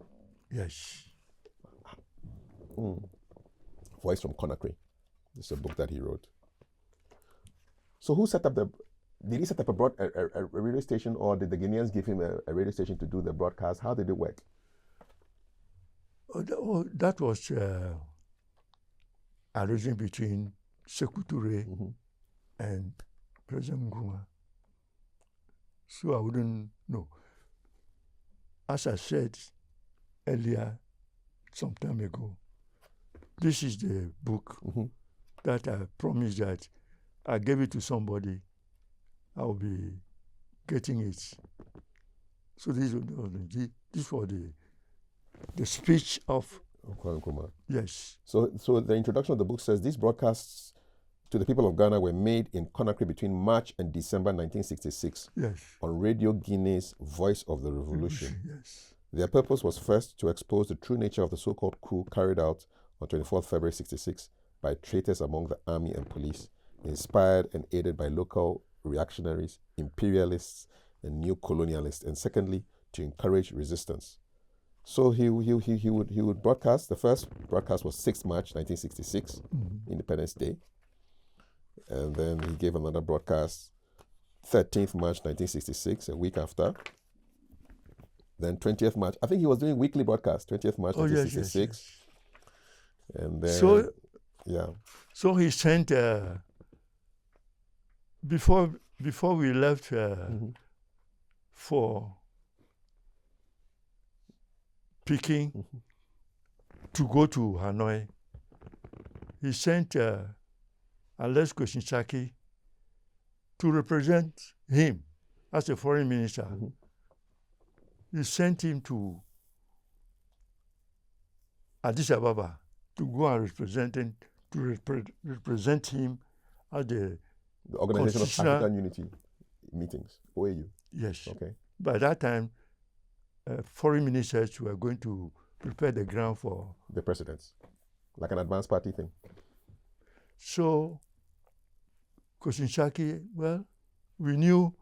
Yes. Voice from Conakry. This is a book that he wrote. So who set up did he set up a radio station, or did the Guineans give him a radio station to do the broadcast? How did it work? That was arrangement between Sékou and President Nkrumah. So I wouldn't know. As I said earlier, some time ago, this is the book that I promised that I gave it to somebody, I'll be getting it. So this was the speech of Kwame Nkrumah. Yes. So the introduction of the book says these broadcasts to the people of Ghana were made in Conakry between March and December 1966 on Radio Guinea's Voice of the Revolution. Yes. Their purpose was first to expose the true nature of the so-called coup carried out on 24th February 66 by traitors among the army and police, inspired and aided by local reactionaries, imperialists, and new colonialists, and secondly, to encourage resistance. So he would broadcast. The first broadcast was 6th March 1966, Independence Day. And then he gave another broadcast 13th March 1966, a week after. Then 20th March, I think he was doing weekly broadcasts, 20th March 1966. Yes. And then, So he sent, before we left for Peking to go to Hanoi, he sent Alex Koshinshaki to represent him as a foreign minister. He sent him to Addis Ababa to go and represent him at the Organization of African Unity meetings, OAU. Yes. Okay. By that time, foreign ministers were going to prepare the ground for the presidents, like an advanced party thing. So, Koshinshaki, well, we knew.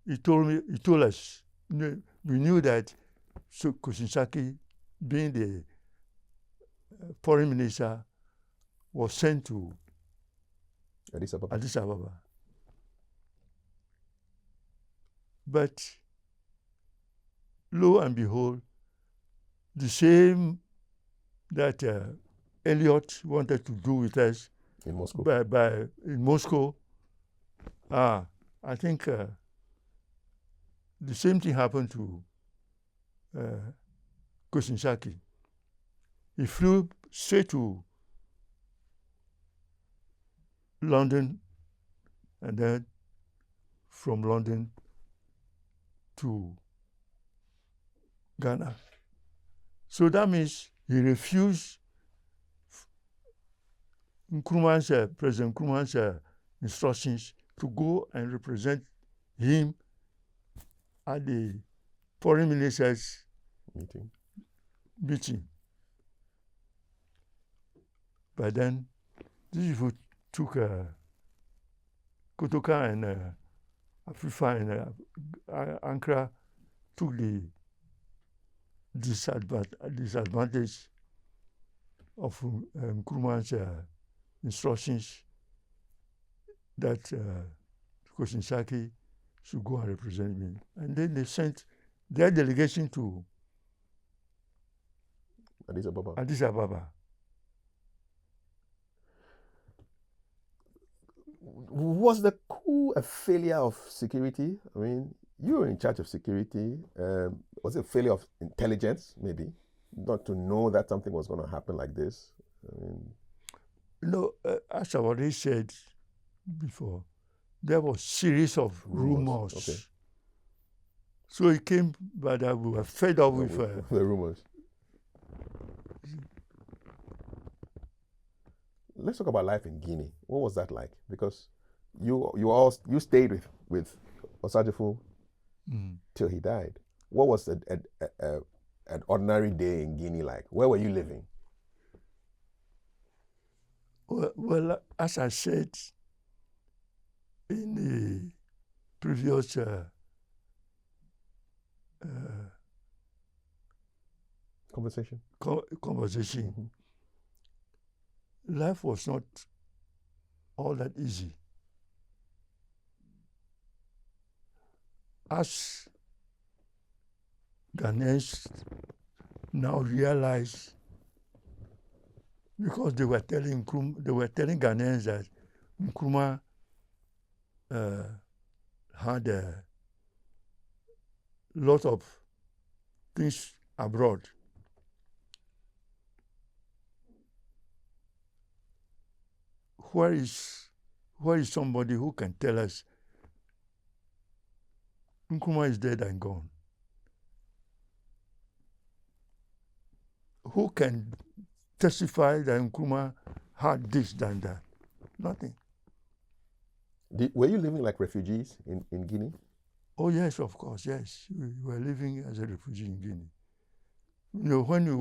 He told us. We knew that Koshinshaki, being the foreign minister, was sent to Addis Ababa. But lo and behold, the same that Elliot wanted to do with us in Moscow. In Moscow, I think the same thing happened to Koshinshaki. He flew straight to London, and then from London to Ghana. So that means he refused President Nkrumah's instructions to go and represent him at the foreign ministers meeting. But then these people took Kotoka and Afifa and Ankara took the disadvantage of Nkrumah's instructions that Koshinshaki should go and represent me. And then they sent their delegation to Addis Ababa. Was the coup a failure of security? I mean, you were in charge of security. Was it a failure of intelligence, maybe? Not to know that something was going to happen like this? I mean, as I already said before, there was a series of rumors. Okay. So it came, but we were fed up with the rumors. Let's talk about life in Guinea. What was that like? Because you stayed with Osagyefo till he died. What was an ordinary day in Guinea like? Where were you living? Well, as I said in the previous Conversation. Conversation, life was not all that easy. As Ghanaians now realize, because they were telling Ghanaians that Nkrumah had a lot of things abroad. Where is somebody who can tell us Nkrumah is dead and gone? Who can testify that Nkrumah had this and that? Nothing. Were you living like refugees in Guinea? Oh yes, of course, yes. We were living as a refugee in Guinea. You know, when we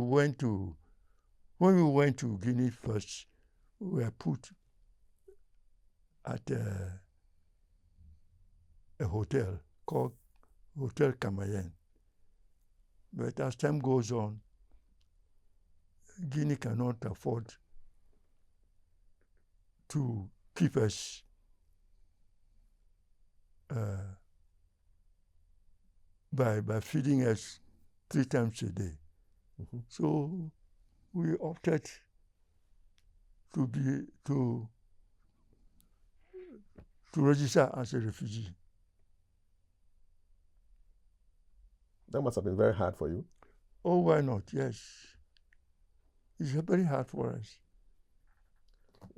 went to Guinea first, we were put at a hotel called Hotel Camayen. But as time goes on, Guinea cannot afford to keep us by feeding us 3 times a day. So we opted to register as a refugee. That must have been very hard for you. Oh, why not? Yes. It's very hard for us.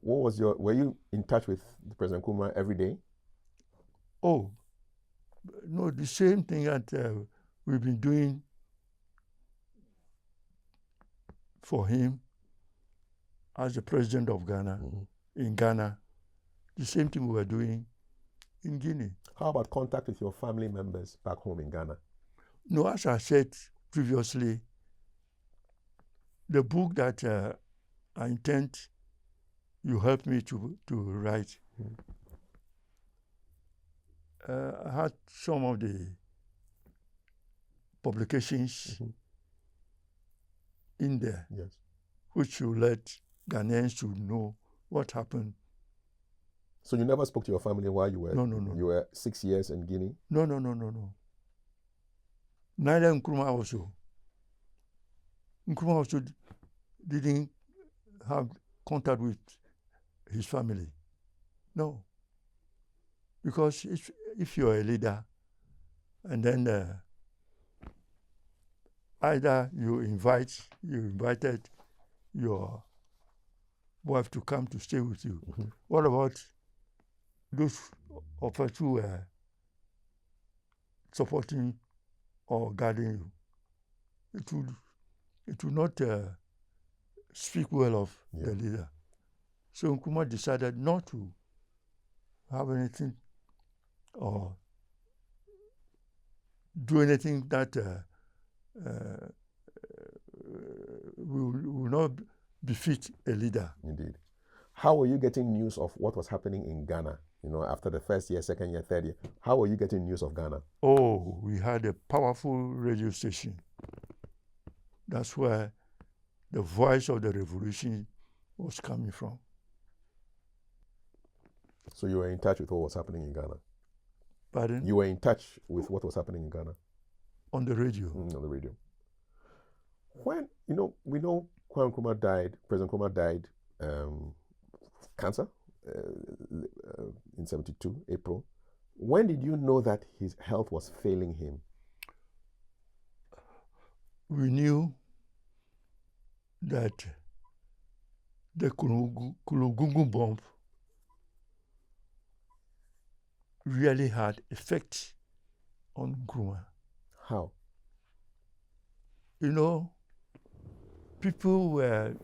Were you in touch with President Nkrumah every day? Oh, no, the same thing that we've been doing for him as the president of Ghana, in Ghana, the same thing we were doing in Guinea. How about contact with your family members back home in Ghana? No, as I said previously, the book that I intend you helped me to write, I had some of the publications in there, yes, which will let Ghanaians to know what happened. So you never spoke to your family while you were you were 6 years in Guinea? No. Neither Nkrumah also. Nkrumah also didn't have contact with his family. No. Because if you're a leader, and then either you invited your wife to come to stay with you. What about those of us who were supporting or guarding you? It would not speak well of the leader. So Nkrumah decided not to have anything or do anything that will not befit a leader. Indeed. How were you getting news of what was happening in Ghana? You know, after the first year, second year, third year, how were you getting news of Ghana? Oh, we had a powerful radio station. That's where the voice of the revolution was coming from. So you were in touch with what was happening in Ghana? Pardon? You were in touch with what was happening in Ghana? On the radio. On the radio. When, we know Kwame Nkrumah died, President Nkrumah died cancer in 72, April. When did you know that his health was failing him? We knew that the Kulugungu bomb really had effect on Nkrumah. How? People were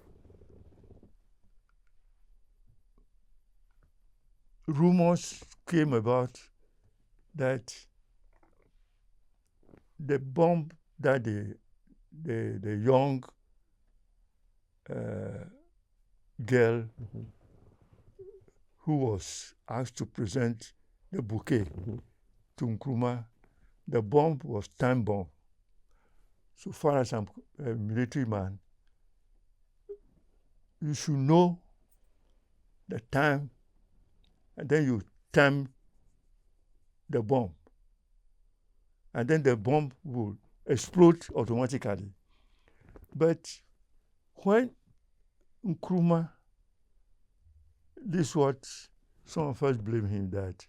rumors came about that the bomb that the young girl who was asked to present the bouquet to Nkrumah, the bomb was time bomb. So far as I'm a military man, you should know the time, and then you time the bomb. And then the bomb will explode automatically. But when Nkrumah, this is what some of us blame him, that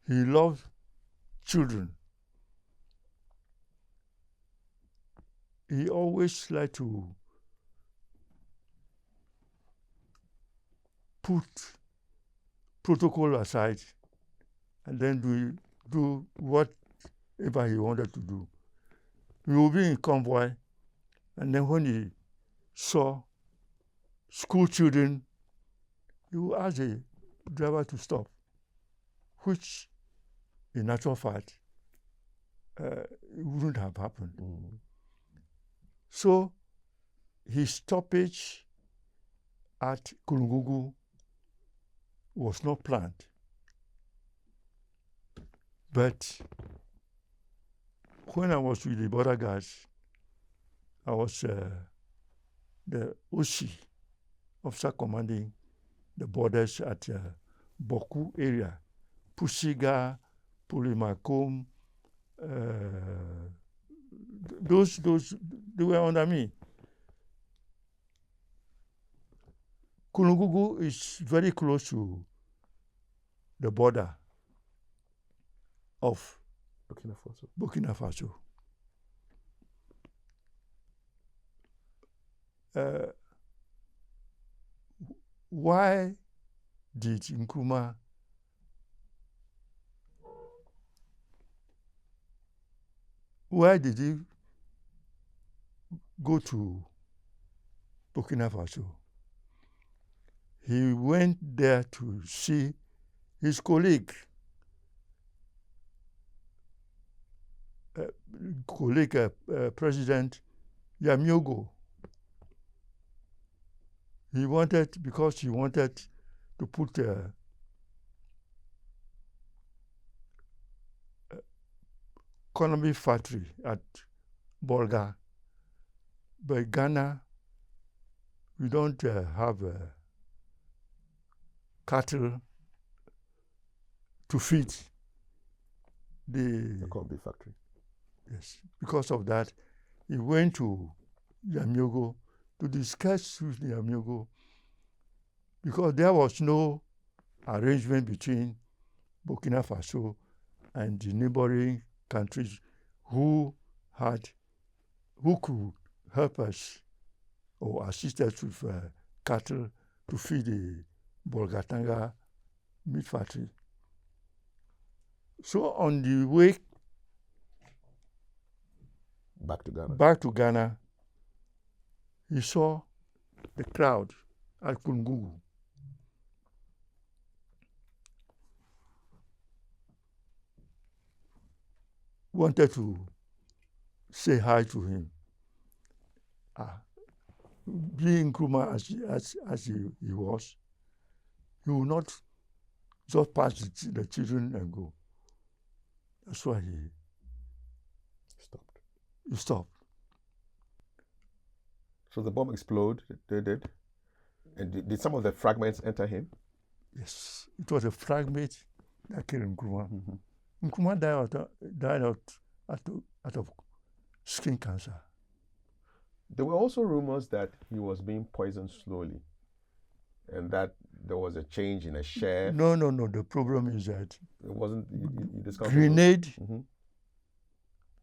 he loved children. He always liked to put protocol aside and then do whatever he wanted to do. He would be in convoy, and then when he saw school children, he would ask the driver to stop, which in actual fact it wouldn't have happened. So his stoppage at Kulungugu was not planned. But when I was with the border guards, I was the OC, officer commanding the borders at Boku area, Pusiga, Pulimakom, those they were under me. Kulungugu is very close to the border of Burkina Faso. Why did Nkrumah he go to Burkina Faso? He went there to see his colleague, President Yamiogo. Because he wanted to put economy factory at Bolga. But Ghana, we don't have cattle to feed the economy factory. Yes. Because of that, he went to Yamiogo to discuss with Yamiogo, because there was no arrangement between Burkina Faso and the neighboring countries who could help us or assist us with cattle to feed the Bolgatanga meat factory. So on the way back to Ghana, he saw the crowd at Kulungugu. Wanted to say hi to him. Being Nkrumah as he was, he would not just pass the children and go. That's why he stopped. So the bomb exploded, they did. And did some of the fragments enter him? Yes, it was a fragment that killed Nkrumah. Nkrumah died out of skin cancer. There were also rumors that he was being poisoned slowly, and that there was a change in a share. No. The problem is that it wasn't. You discovered grenade,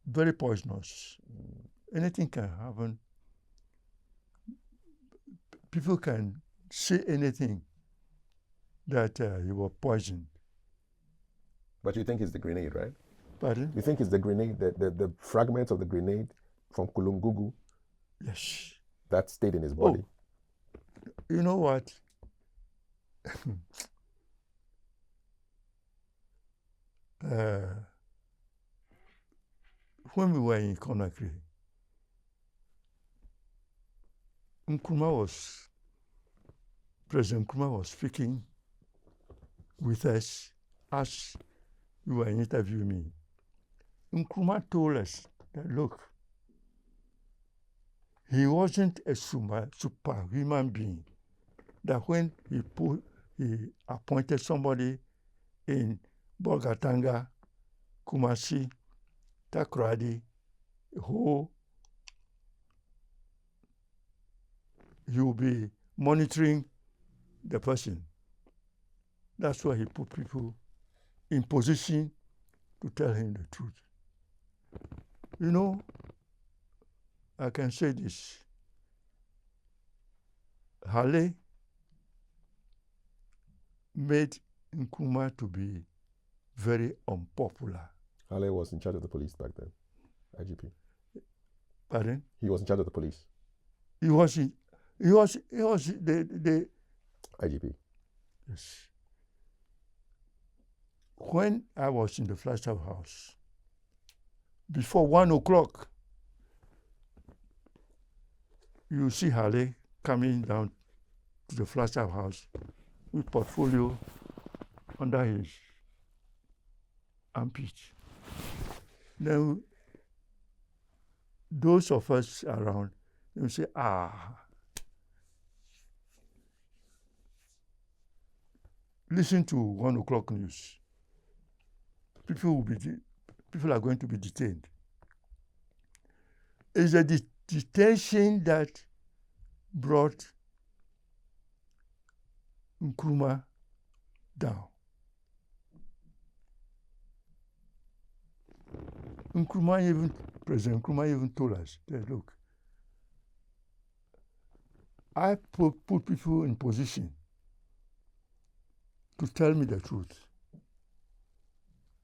very poisonous. Anything can happen. People can say anything that you were poisoned. But you think it's the grenade, right? Pardon? You think it's the grenade, the fragments of the grenade from Kulungugu? Yes. That stayed in his body? You know what? when we were in Conakry, President Nkrumah was speaking with us as you were interviewing me. Nkrumah told us that, look, he wasn't a superhuman being, that when he appointed somebody in Bolgatanga, Kumasi, Takoradi, he will be monitoring the person. That's why he put people in position to tell him the truth. You know, I can say this. Halle made Nkrumah to be very unpopular. Halle was in charge of the police back then, IGP. Pardon? He was in charge of the police. He was the IGP. Yes. When I was in the Flagstaff House, before 1 o'clock, you see Halle coming down to the Flagstaff House with portfolio under his armpit. Then those of us around, they will say, listen to 1 o'clock news. People are going to be detained. It's a detention that brought Nkrumah down. President Nkrumah even told us that, look, I put people in position to tell me the truth.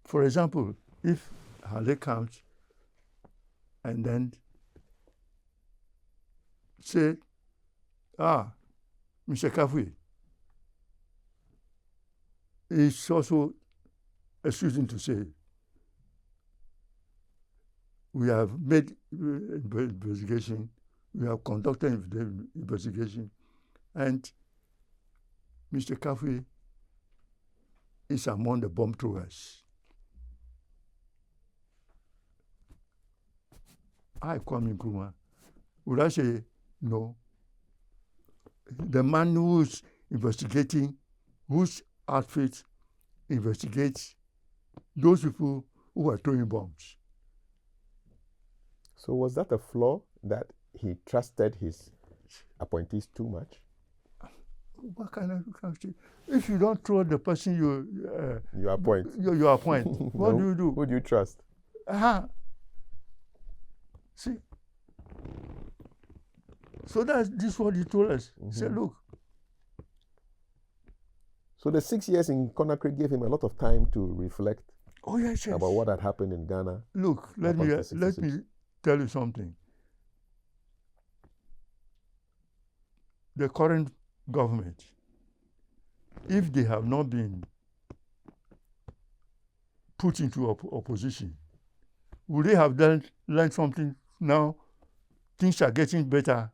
For example, if Halle comes and then say, Mr. Kafui, it's also excusing to say, we have made investigation, we have conducted the investigation, and Mr. Kafui is among the bomb throwers. I, Kwame Nkrumah, would I say, no? The man who's investigating, whose outfit investigates those people who are throwing bombs. So was that a flaw, that he trusted his appointees too much? What kind of if you don't throw the person you appoint, you appoint, what no? do you do? Who do you trust? See, so this is what he told us. He said, look. So the 6 years in Conakry gave him a lot of time to reflect yes. about what had happened in Ghana. Look, let me tell you something. The current government, if they have not been put into opposition, would they have learned something now? Things are getting better.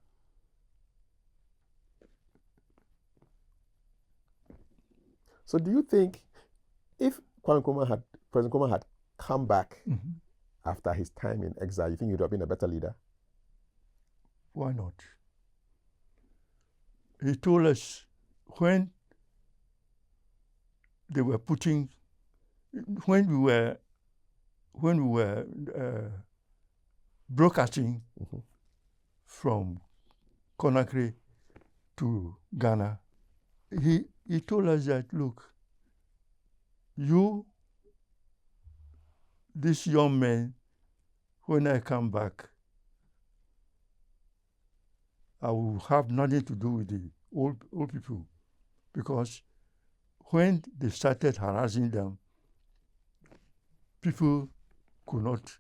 So do you think if President Nkrumah had come back after his time in exile, you think he would have been a better leader? Why not? He told us when we were broadcasting from Conakry to Ghana, he told us that, look, this young man, when I come back, I will have nothing to do with the old people, because when they started harassing them, people could not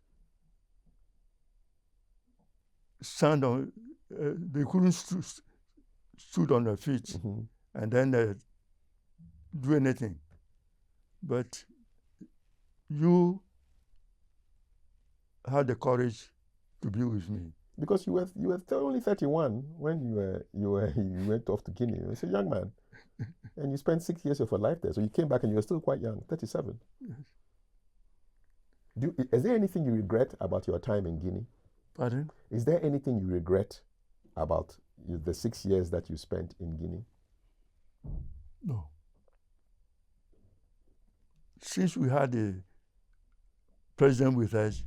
stand on, they couldn't stood on their feet and then do anything. But you had the courage to be with me. Because you were only 31 when you went off to Guinea. You were a young man. And you spent 6 years of your life there. So you came back and you were still quite young, 37. Yes. Is there anything you regret about your time in Guinea? Pardon? Is there anything you regret about the 6 years that you spent in Guinea? No. Since we had a president with us,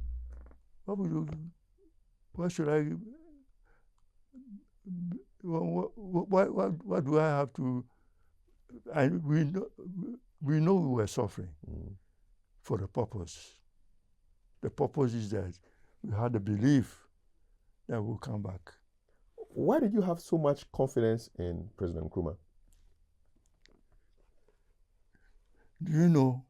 what should I? What do I have to? We know we were suffering for the purpose. The purpose is that we had the belief that we'll come back. Why did you have so much confidence in President Nkrumah? Do you know?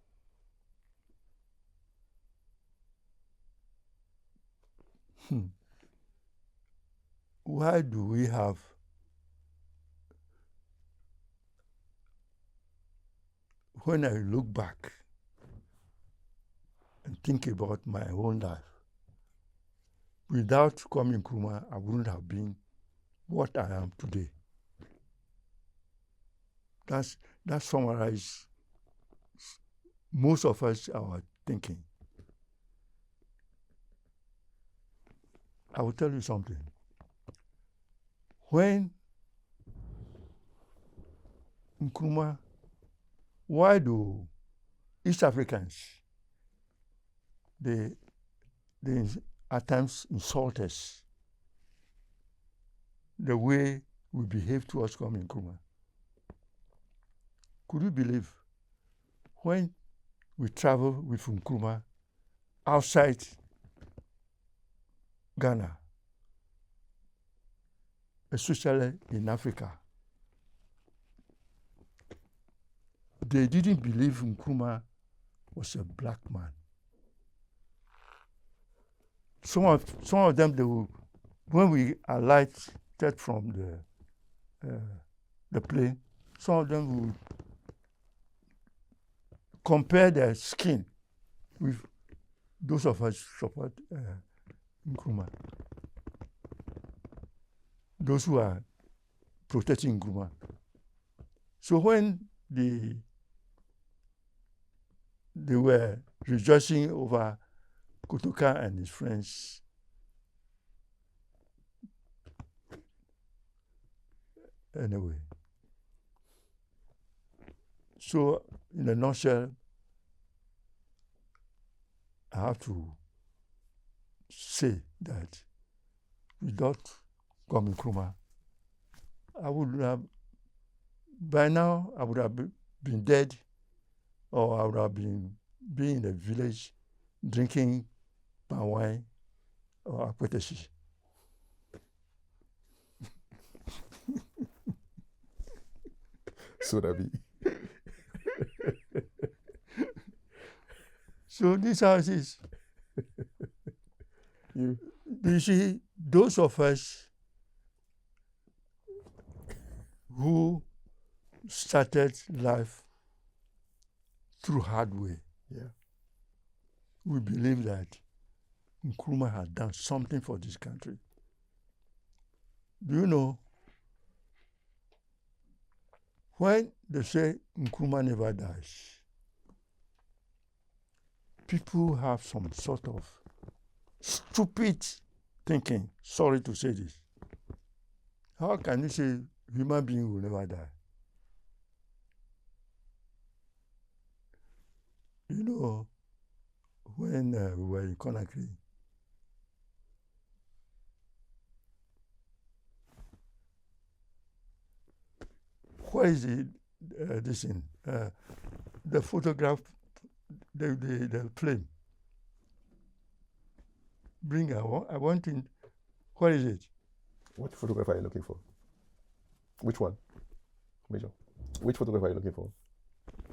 Why do we have when I look back and think about my own life, without Kwame Nkrumah, I wouldn't have been what I am today. That summarizes most of us our thinking. I will tell you something. When Nkrumah, why do East Africans, they at times insult us the way we behave towards Kwame Nkrumah? Could you believe when we travel with Nkrumah outside Ghana, especially in Africa, they didn't believe Nkrumah was a black man. Some of them, they will, when we alighted from the plane, some of them will compare their skin with those of us support Nkrumah. Those who are protecting Nkrumah. So when they were rejoicing over Kutuka and his friends, anyway. So in a nutshell, I have to say that without Kwame Nkrumah, I would have, by now, I would have been dead, or I would have been in a village drinking palm wine or Appointees. So that be. So this how it is. You see, those of us who started life through hard way, we believe that Nkrumah had done something for this country. Do you know, when they say Nkrumah never dies, people have some sort of stupid thinking. Sorry to say this. How can you say human being will never die? You know, when we were in Conakry, what is it, this thing? The photograph, the flame. Bring, I want to, what is it? What photograph are you looking for? Which one, Major? Which photograph are you looking for?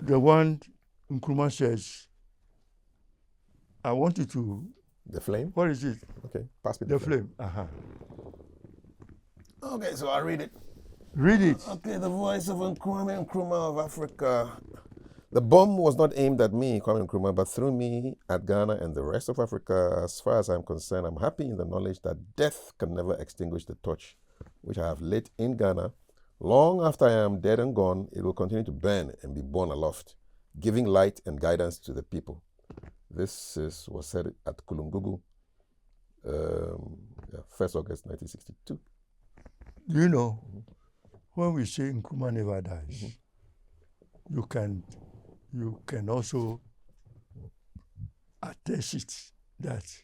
The one Nkrumah says, I want you to... The flame? What is it? Okay, pass me the flame. Okay, so I'll read it. Read it. Okay, the voice of Kwame Nkrumah of Africa. The bomb was not aimed at me, Kwame Nkrumah, but threw me at Ghana and the rest of Africa. As far as I'm concerned, I'm happy in the knowledge that death can never extinguish the torch which I have lit in Ghana. Long after I am dead and gone, it will continue to burn and be borne aloft, giving light and guidance to the people. This was said at Kulungugu, 1st August 1962. You know, when we say Nkrumah never dies, you can also attest it that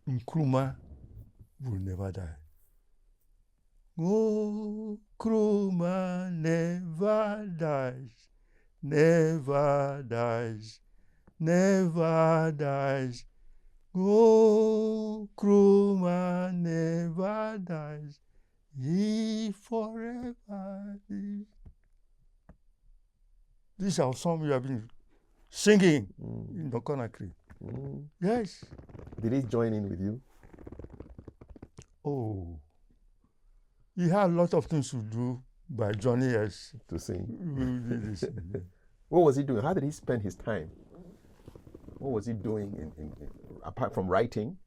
Nkrumah will never die. Oh, Nkrumah never dies, never dies, never dies. Oh, Nkrumah never dies, he forever is. This is our song we have been singing in the Conakry. Yes. Did he join in with you? Oh. He had a lot of things to do by Johnny S. To sing. What was he doing? How did he spend his time? What was he doing apart from writing?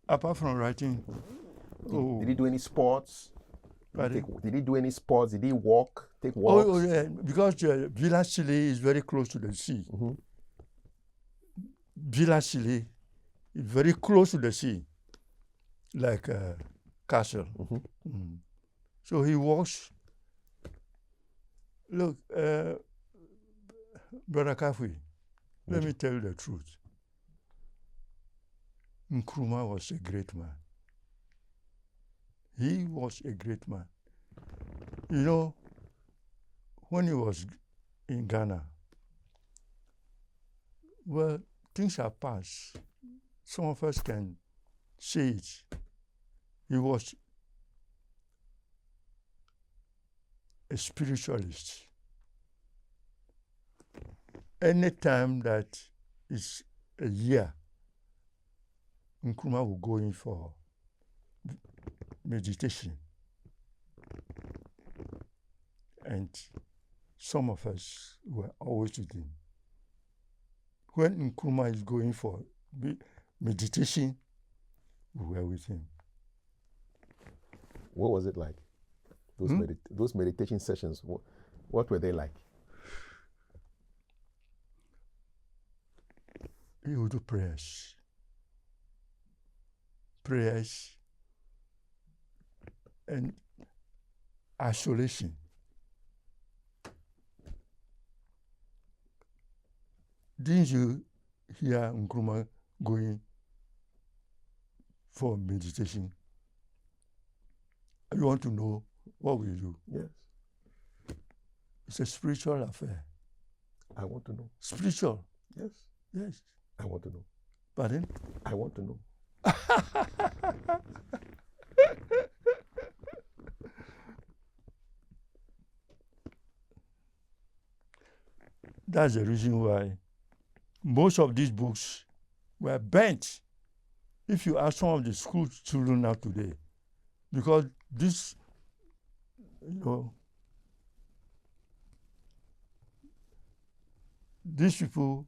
Apart from writing. Did he do any sports? Did he do any sports? Did he take walks? Oh yeah, because Villa Chile is very close to the sea. Villa Chile is very close to the sea, like a castle. So he walks. Look, Brother Kafui, let me tell you the truth. Nkrumah was a great man. He was a great man. You know, when he was in Ghana, well, things have passed. Some of us can say it. He was a spiritualist. Any time that is a year, Nkrumah will go in for meditation. And some of us were always with him. When Nkrumah is going for meditation, we were with him. What was it like? Those meditation sessions, what were they like? He would do prayers. Prayers and isolation. Didn't you hear Nkrumah going for meditation? You want to know what we do? Yes. It's a spiritual affair. I want to know. Spiritual? Yes. Yes. I want to know. Pardon? I want to know. That's the reason why most of these books were burnt. If you ask some of the school children now today, because this, these people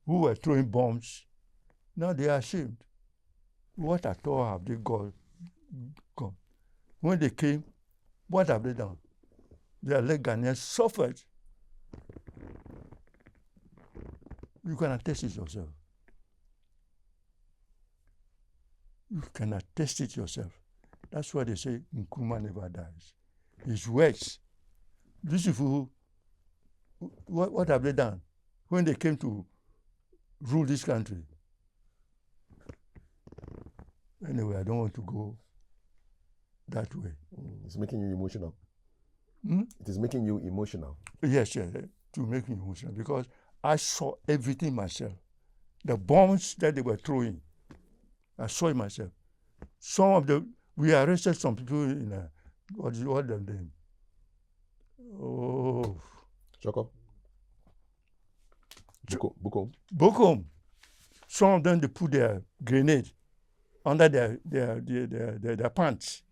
who were throwing bombs, now they are ashamed. What at all have they gone? When they came, what have they done? Their Ghanaians suffered. You can attest it yourself. You can attest it yourself. That's why they say Nkrumah never dies. His words. These people, what have they done when they came to rule this country? Anyway, I don't want to go that way. It's making you emotional. It is making you emotional. Yes, to make me emotional, because I saw everything myself. The bombs that they were throwing, I saw it myself. Some of them, we arrested some people in what their name? Oh. Choco? Bokom. Some of them, they put their grenade under their pants.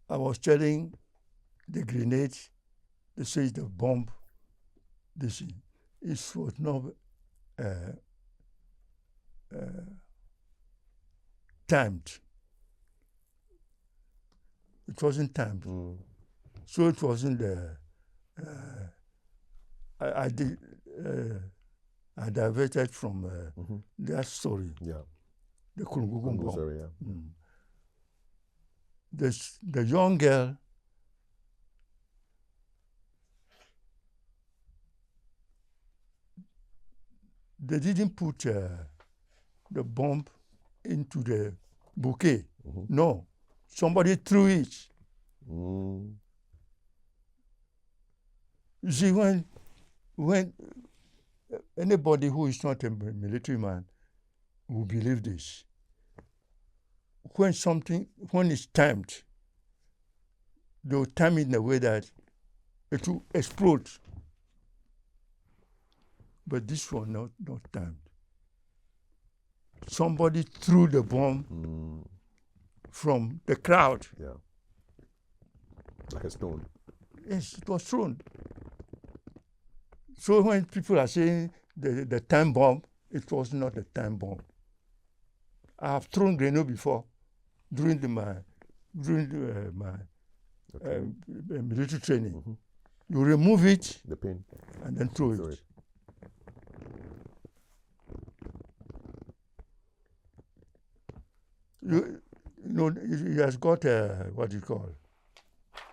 I was telling the grenade, they say the bomb, this thing. It was not timed. It wasn't timed. So it wasn't I diverted from that story. Yeah. The Kurungugum bomb. Sorry, yeah. The young girl, they didn't put the bomb into the bouquet. No, somebody threw it. You see, when anybody who is not a military man will believe this. When it's timed, they'll time it in a way that it will explode. But this was not timed. Somebody threw the bomb from the crowd. Yeah. Like a stone. Yes, it was thrown. So when people are saying the time bomb, it was not a time bomb. I have thrown grenade before during my military training. You remove it, the pin, and then throw it. You know, it has got what you call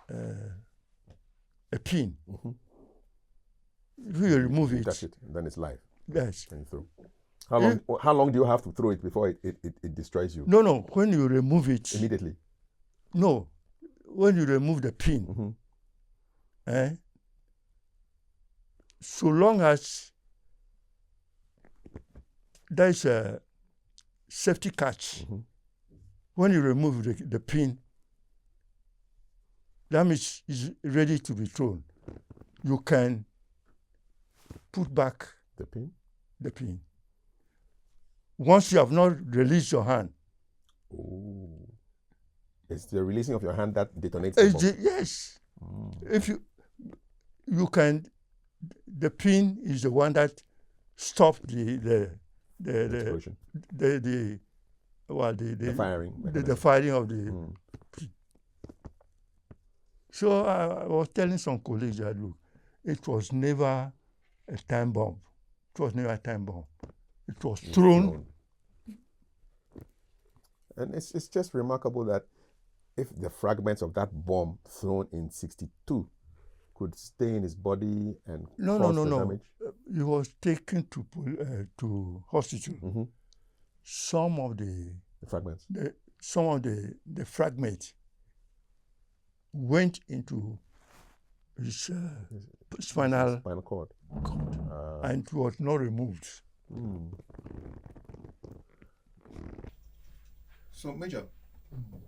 a pin. If you remove it, touch it, and then it's live. Yes. And you throw. How long do you have to throw it before it destroys you? No. When you remove it Immediately. No, when you remove the pin, so long as there's a safety catch, when you remove the pin, that means it's ready to be thrown. You can put back the pin. Once you have not released your hand. Oh. It's the releasing of your hand that detonates the bomb. Yes. If you can, the pin is the one that stops the explosion. The firing. The firing of the pin. So I was telling some colleagues that look, it was never a time bomb. It was never a time bomb. It was thrown. And it's just remarkable that if the fragments of that bomb thrown in 1962 could stay in his body and cause the damage. He was taken to hospital. Some of the fragments. Some of the fragments went into his spinal cord. And it was not removed. So, Major,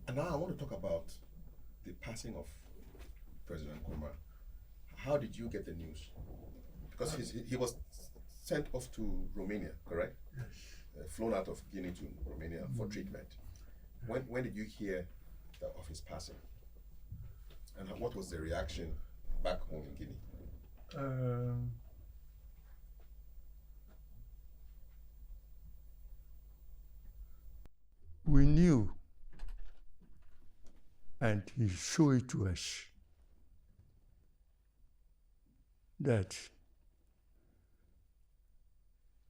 and now I want to talk about the passing of President Nkrumah. How did you get the news? Because he was sent off to Romania, correct? Yes. Flown out of Guinea to Romania for treatment. When did you hear of his passing? And what was the reaction back home in Guinea? We knew, and he showed it to us, that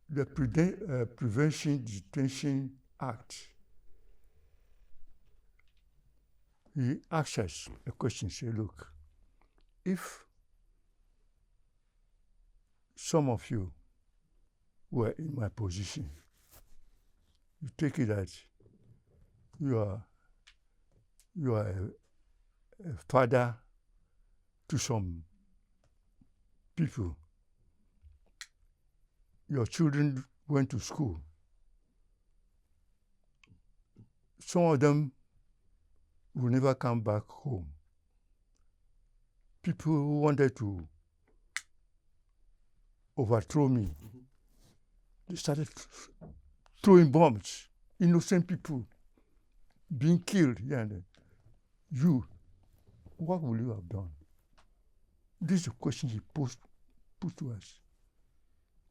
the Prevention Detention Act, he asked us a question, say, look, if some of you were in my position, you take it that you are a father to some people. Your children went to school. Some of them will never come back home. People who wanted to overthrow me, they started throwing bombs, innocent people being killed here and there. You what will you have done? This is a question he put to us.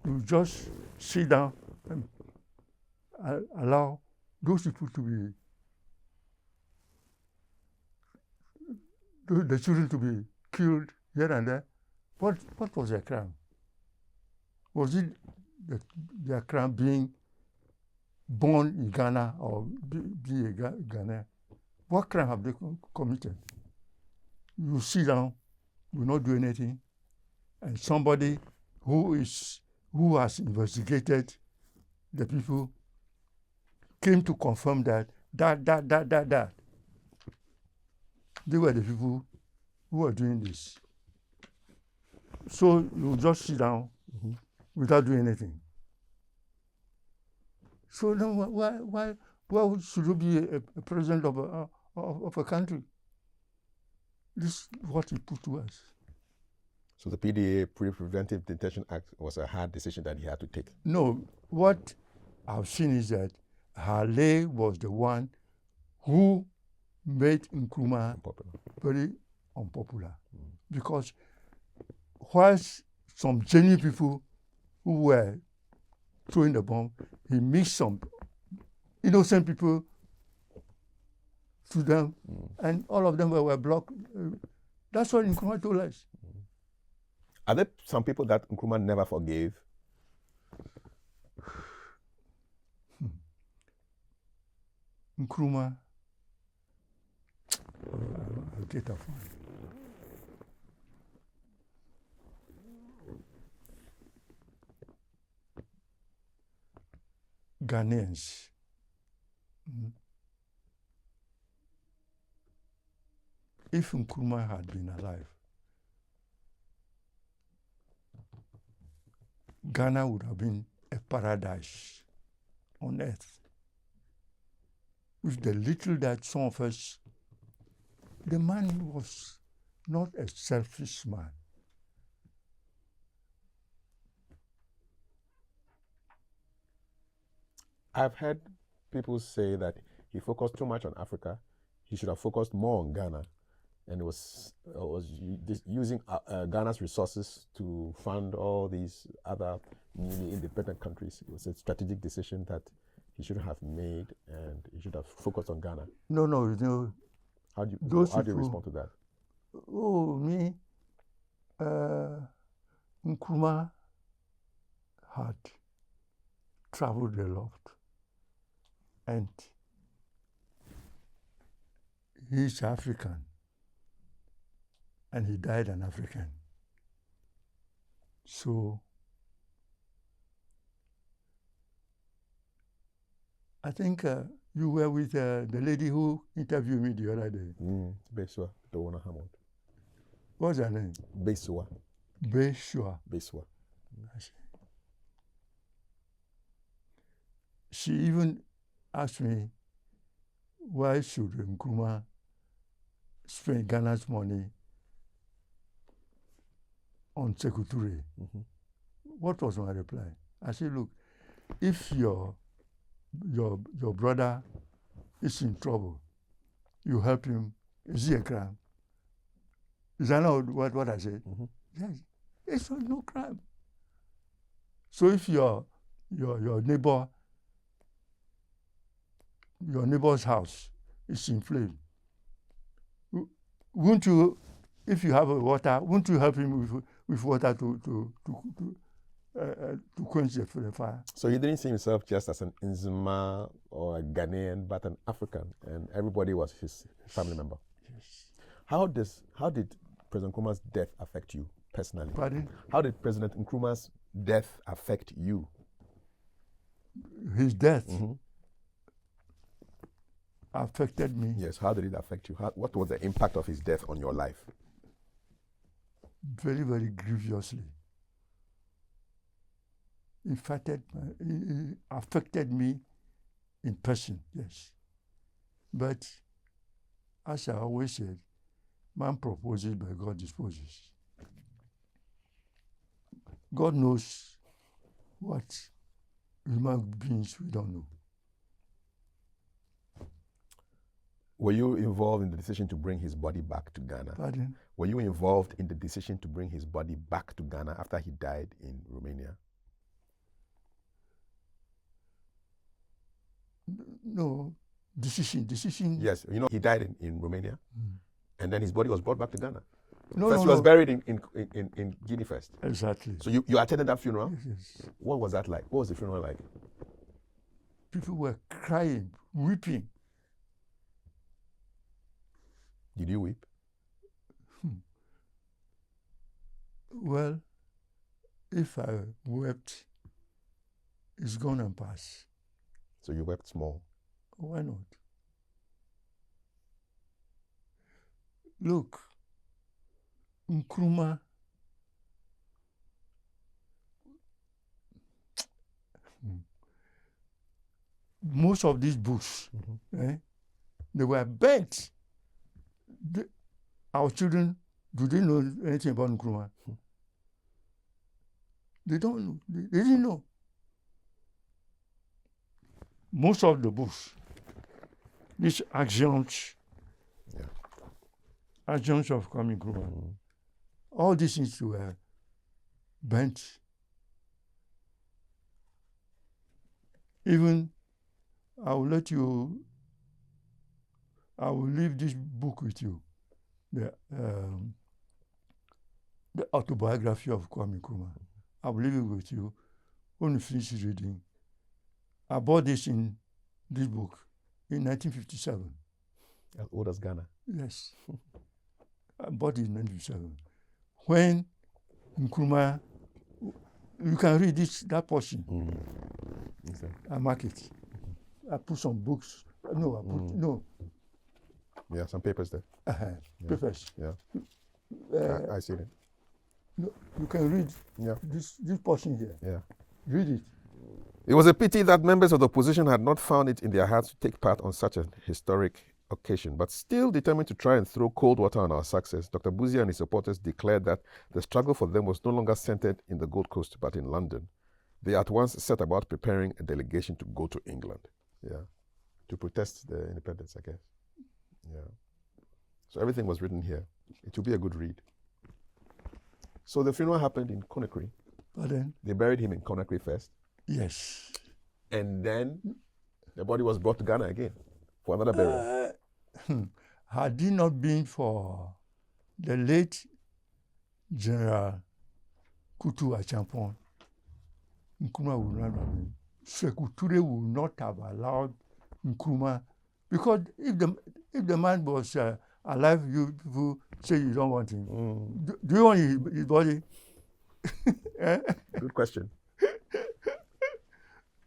You just sit down and allow those people to be, the children to be killed here and there. What was their crime? Was it their crime being born in Ghana or be a Ghanaian? What crime have they committed? You sit down, you not do anything, and somebody who has investigated the people came to confirm that they were the people who were doing this. So you just sit down without doing anything. So then why should you be a president of a country? This is what he put to us. So the PDA, Preventive Detention Act, was a hard decision that he had to take. No, what I've seen is that Haile was the one who made Nkrumah very unpopular. Because whilst some genuine people who were throwing the bomb, he mixed some innocent people to them, and all of them were blocked. That's what Nkrumah told us. Are there some people that Nkrumah never forgave? Nkrumah, I'll get that one. Ghanaians. If Nkrumah had been alive, Ghana would have been a paradise on earth. With the little that some of us, the man was not a selfish man. I've heard people say that he focused too much on Africa. He should have focused more on Ghana, and was using Ghana's resources to fund all these other newly independent countries. It was a strategic decision that he shouldn't have made, and he should have focused on Ghana. No. How do you respond to that? Oh, me, Nkrumah had traveled a lot, and he's African, and he died an African. So I think you were with the lady who interviewed me the other day. Beswa, Dona Hammond. What's her name? Beswa. Beswa. She even asked me, why should Nkrumah spend Ghana's money on Secretary? What was my reply? I said, look, if your brother is in trouble, you help him, is it a crime? Is that not what I said? Yes, it's no crime. So if your neighbor's house is in flames, won't you, if you have water, won't you help him with water to quench the fire? So he didn't see himself just as an Nzima or a Ghanaian, but an African, and everybody was his family member. Yes. How did President Nkrumah's death affect you personally? Pardon? How did President Nkrumah's death affect you? His death affected me. Yes, how did it affect you? What was the impact of his death on your life? Very, very grievously. It affected me in person, yes. But as I always said, man proposes, but God disposes. God knows what human beings we don't know. Were you involved in the decision to bring his body back to Ghana? Pardon? Were you involved in the decision to bring his body back to Ghana after he died in Romania? No, decision. Yes, you know, he died in Romania, and then his body was brought back to Ghana. No, First, no, he was no. buried in Guinea first. Exactly. So you attended that funeral? Yes. What was that like? What was the funeral like? People were crying, weeping. Did you weep? Well, if I wept, it's gone and past. So you wept small. Why not? Look, Nkrumah most of these books, they were burnt. Our children, do they know anything about Nkrumah? They don't know. They didn't know. Most of the books, these actions of Kwame Nkrumah, all these things were burnt. Even, I will leave this book with you, the autobiography of Kwame Nkrumah. I will leave it with you when you finish reading. I bought this book in 1957. As old as Ghana? Yes. I bought it in 1957. When Nkrumah, you can read that portion. Okay. I mark it. I put some books. No. Yeah, some papers there. Papers. Yeah. I see it. No, you can read this portion here. Yeah. Read it. It was a pity that members of the opposition had not found it in their hearts to take part on such a historic occasion, but still determined to try and throw cold water on our success. Dr. Busia and his supporters declared that the struggle for them was no longer centered in the Gold Coast, but in London. They at once set about preparing a delegation to go to England, to protest the independence, I guess. Yeah. So everything was written here. It will be a good read. So the funeral happened in Conakry. Pardon? They buried him in Conakry first. Yes. And then the body was brought to Ghana again for another burial. Had it not been for the late General Kutu Achampon, Nkrumah would not have been. Sekou would not have allowed Nkrumah, because if the man was alive, you people say you don't want him. Do you want his body? Good question.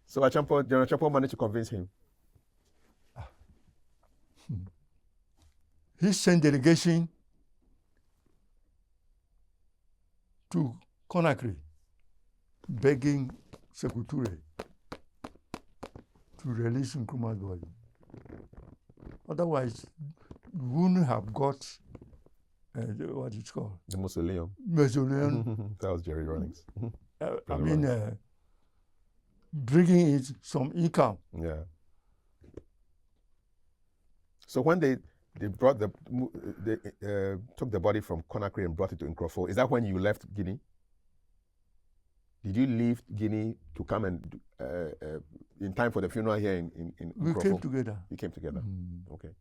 So General Achampon managed to convince him. He sent delegation to Conakry, begging Sekou Touré to release Nkrumah's body. Otherwise, we wouldn't have got what it's called. The mausoleum. Mausoleum. That was Jerry Rawlings. Bringing it some income. Yeah. So when they took the body from Conakry and brought it to Nkrofo, is that when you left Guinea? Did you leave Guinea to come and in time for the funeral here in We Nkrofo? came together. You came together. Okay.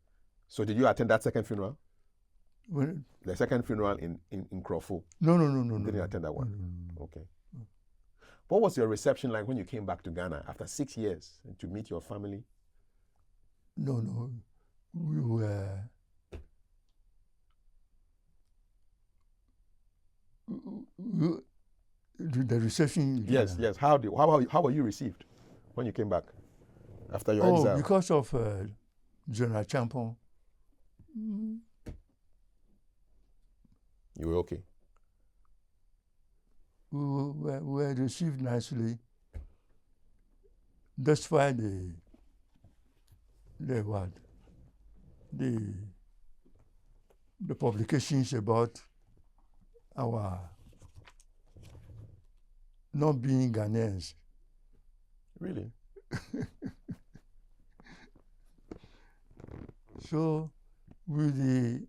So did you attend that second funeral? The second funeral in Nkrofo? No. You didn't attend that one? No. Okay. What was your reception like when you came back to Ghana after 6 years and to meet your family? No. We were... the reception... Yes. How were you received when you came back after your exile? Because of General Champon. You were okay? We were received nicely. That's why the publications about our not being Ghanaians. Really? So with the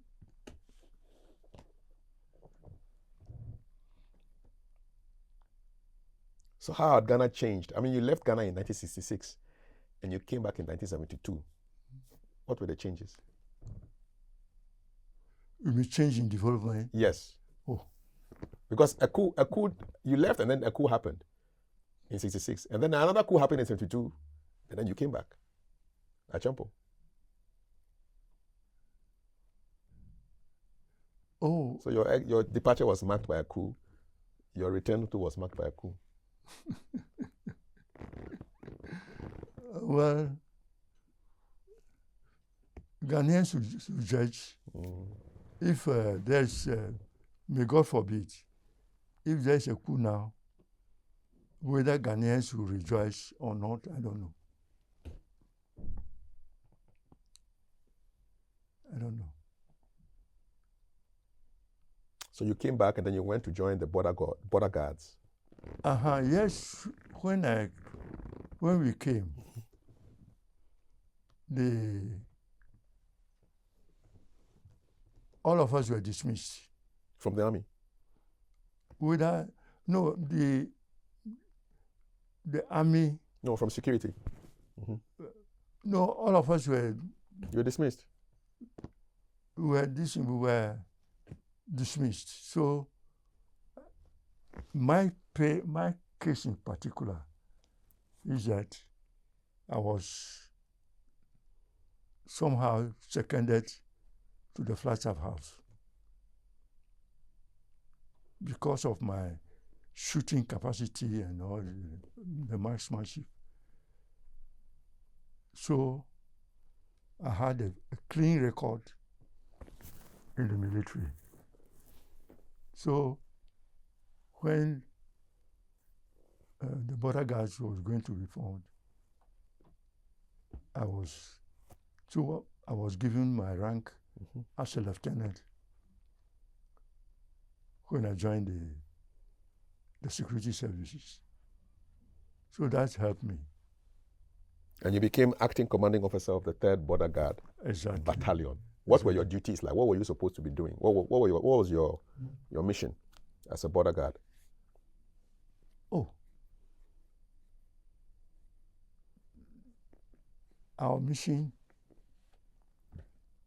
So how had Ghana changed? I mean, you left Ghana in 1966 and you came back in 1972. What were the changes? we be changing development. Yes. Oh, Because a coup, you left and then a coup happened in 66. And then another coup happened in 72. And then you came back at Champo. oh, So your departure was marked by a coup. Your return to was marked by a coup. well, Ghanaians should judge if there's, may God forbid, if there's a coup now, whether Ghanaians will rejoice or not, I don't know. I don't know. So you came back and then you went to join the border guards. Yes, when we came, all of us were dismissed. From the army? No, the army. No, from security. No, all of us were. You were dismissed? We were dismissed. So my case in particular is that I was somehow seconded to the Flagstaff House because of my shooting capacity and all the marksmanship. So I had a clean record in the military. So when the border guards was going to be formed, I was given my rank as a lieutenant when I joined the security services. So that helped me. And you became acting commanding officer of the 3rd Border Guard Battalion. What were your duties like? What were you supposed to be doing? What was your mission as a border guard? Oh, our mission,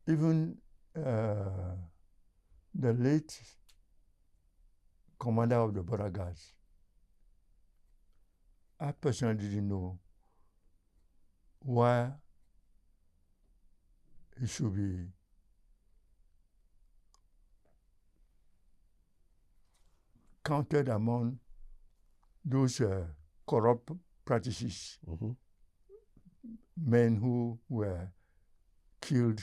even the late commander of the border guards, I personally didn't know why he should be counted among those corrupt practices, men who were killed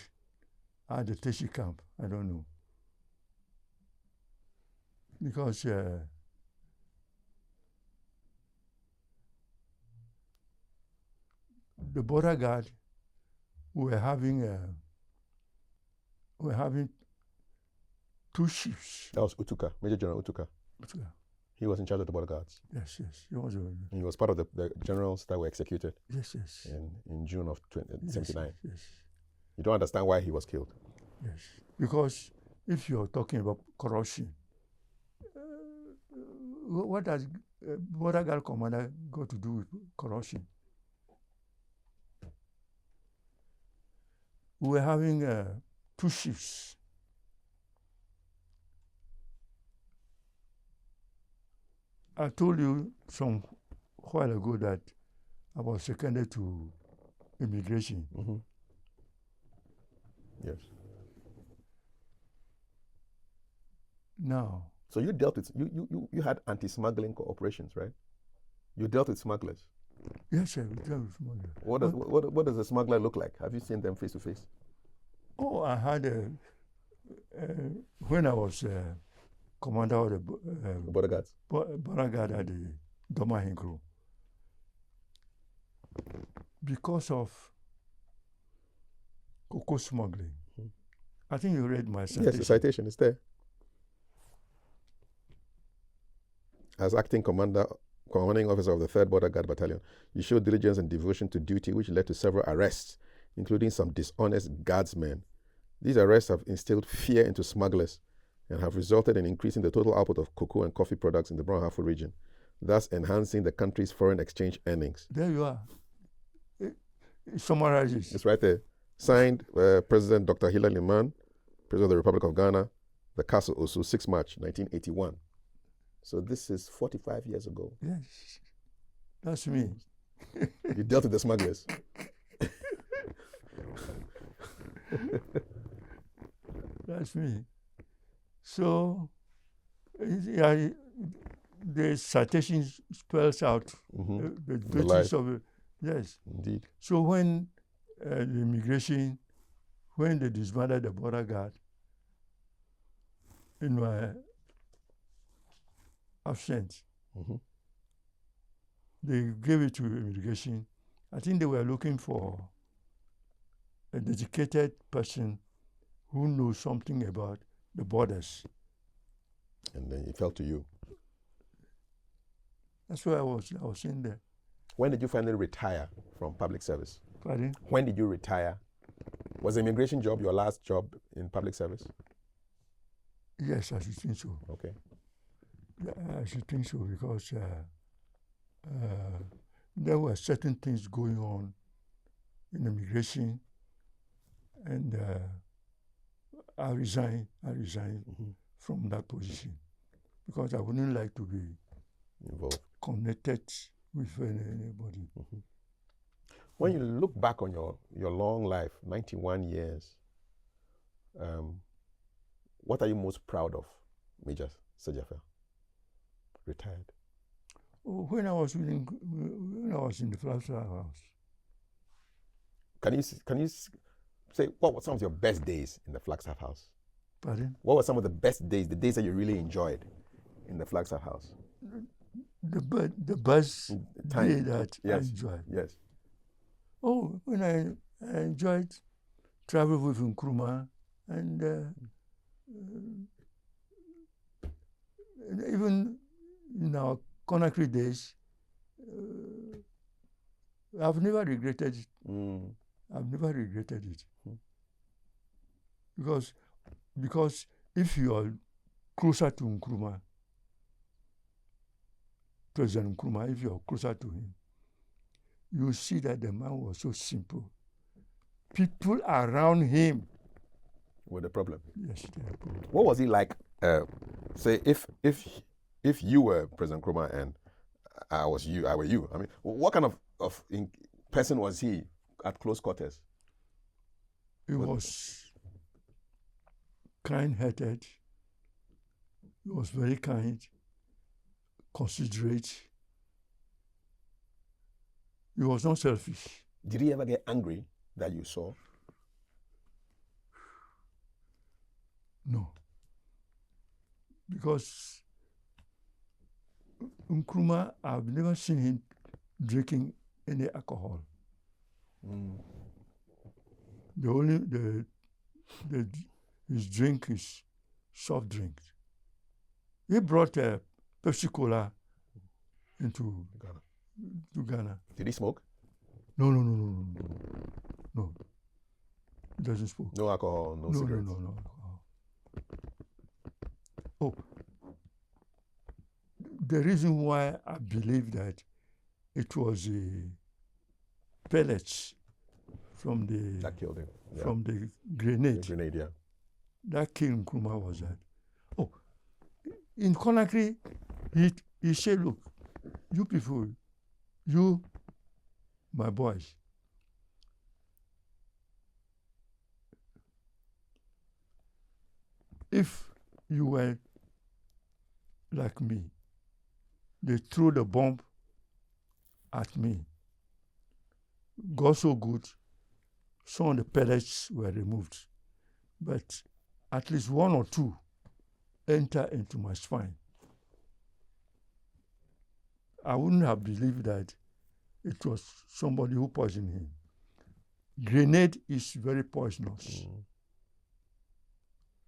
at the Teshi camp. I don't know. Because the border guard were having 2 ships. That was Utuka, Major General Utuka. He was in charge of the border guards. Yes. He was part of the generals that were executed. Yes. In June of 1979. Yes. You don't understand why he was killed. Yes, because if you're talking about corruption, what does border guard commander got to do with corruption? We were having 2 ships. I told you some while ago that I was seconded to immigration. Yes. Now. So you dealt with you had anti-smuggling operations, right? You dealt with smugglers. Yes, sir. We dealt with smugglers. What does a smuggler look like? Have you seen them face to face? Oh, I had when I was commander of the border guards. Border guard at the Doma. Because of cocoa smuggling. I think you read my citation. Yes, the citation is there. As acting commanding officer of the 3rd Border Guard Battalion, you showed diligence and devotion to duty, which led to several arrests including some dishonest guardsmen. These arrests have instilled fear into smugglers and have resulted in increasing the total output of cocoa and coffee products in the Brown-Ahafo region, thus enhancing the country's foreign exchange earnings. There you are. It summarizes. It's right there. Signed, President Dr. Hilary Liman, President of the Republic of Ghana, the Castle Osu, 6 March 1981. So this is 45 years ago. Yes, that's me. You dealt with the smugglers. That's me. So, the citation spells out the duties of it. Yes. Indeed. So when the immigration, when they disbanded the border guard, in my absence, they gave it to immigration. I think they were looking for a dedicated person who knows something about the borders. And then it fell to you. That's why I was in there. When did you finally retire from public service? Pardon? When did you retire? Was the immigration job your last job in public service? Yes, I should think so. Okay. I should think so because there were certain things going on in immigration, and I resigned from that position because I wouldn't like to be involved, connected with anybody. When you look back on your long life, 91 years, what are you most proud of, Major Sedziafa? Retired. Oh, when I was in the Flagstaff House. Can you say what were some of your best days in the Flagstaff House? Pardon? What were some of the best days, the days that you really enjoyed in the Flagstaff House? The best day that I enjoyed. Yes. Oh, when I enjoyed travel with Nkrumah, and even in our Conakry days, I've never regretted it. I've never regretted it. Because if you are closer to Nkrumah, President Nkrumah, if you are closer to him, you see that the man was so simple. People around him were the problem. Yes, they are problem. What was he like? Say if you were President Nkrumah and I were you. I mean, what kind of person was he at close quarters? He was kind-hearted. He was very kind, considerate. He was not selfish. Did he ever get angry that you saw? No. Because Nkrumah, I've never seen him drinking any alcohol. His drink is soft drinks. He brought a Pepsi Cola into Ghana. Did he smoke? No. He doesn't smoke. No alcohol, no cigarettes? No alcohol. Oh, the reason why I believe that it was the pellets from that killed him. Yeah. From the grenade. The grenade, yeah. That killed Nkrumah was that. Oh, in Conakry, he said, look, you people, you, my boys, if you were like me, they threw the bomb at me. Got so good, some of the pellets were removed, but at least one or two enter into my spine. I wouldn't have believed that it was somebody who poisoned him. Grenade is very poisonous.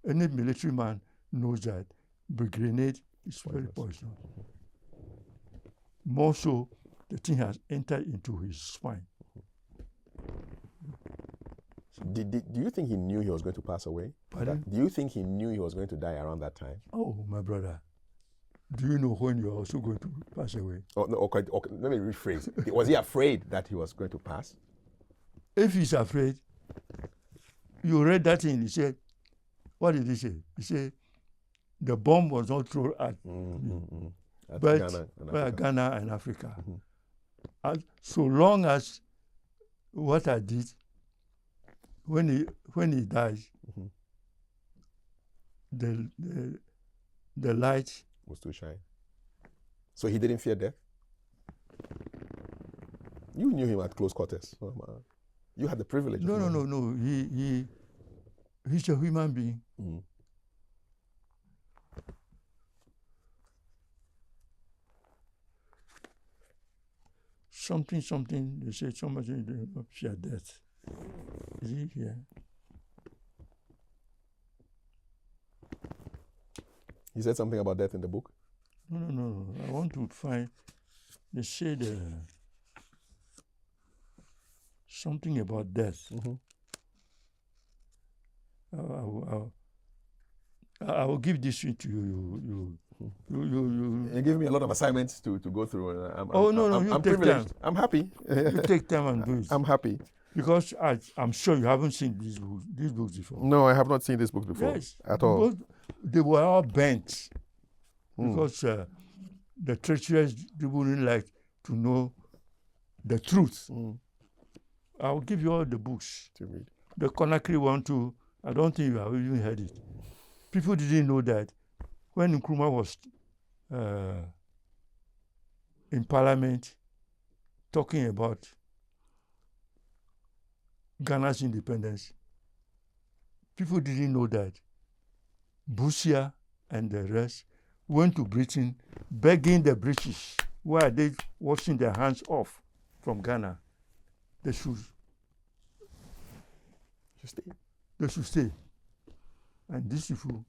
Any military man knows that, but grenade is very poisonous. More so, the thing has entered into his spine. Do you think he knew he was going to pass away? Pardon? Do you think he knew he was going to die around that time? Oh, my brother. Do you know when you're also going to pass away? Oh, no, okay, let me rephrase. Was he afraid that he was going to pass? If he's afraid, you read that thing, he said, what did he say? He said, the bomb was not thrown at but Ghana and Africa. So long as what I did, when he dies, the light was to shine. So he didn't fear death? You knew him at close quarters. You had the privilege. No. He's a human being. Something, they say somebody did not fear death. Is he here? He said something about death in the book? No. I want to find, they said something about death. I will give this to you. You give me a lot of assignments to go through. I'm privileged. time. I'm happy. You take time and do it. I'm happy. Because I'm sure you haven't seen these books before. No, I have not seen this book before. Yes, at all. They were all bent. Because the treacherous people didn't like to know the truth. I'll give you all the books. To read. The Conakry one too, I don't think you have even heard it. People didn't know that when Nkrumah was in Parliament talking about Ghana's independence, people didn't know that Busia and the rest went to Britain begging the British, why are they washing their hands off from Ghana? They should stay. And these people,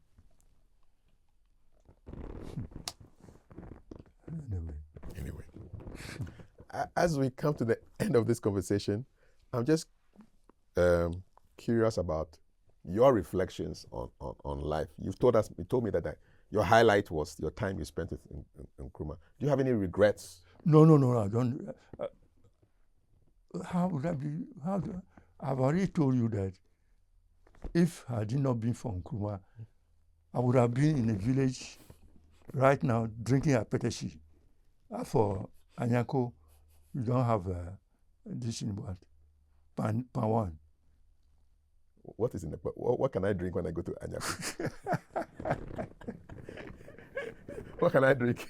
Anyway. As we come to the end of this conversation, I'm just curious about your reflections on life. You told me that your highlight was your time you spent with Nkrumah. Do you have any regrets? No, I don't. How would I be? I've already told you that if I did not been for Nkrumah, I would have been in a village right now drinking apetesi. For Anyako, you don't have this in what? Pan one. What is in the what can I drink when I go to Anyako? What can I drink?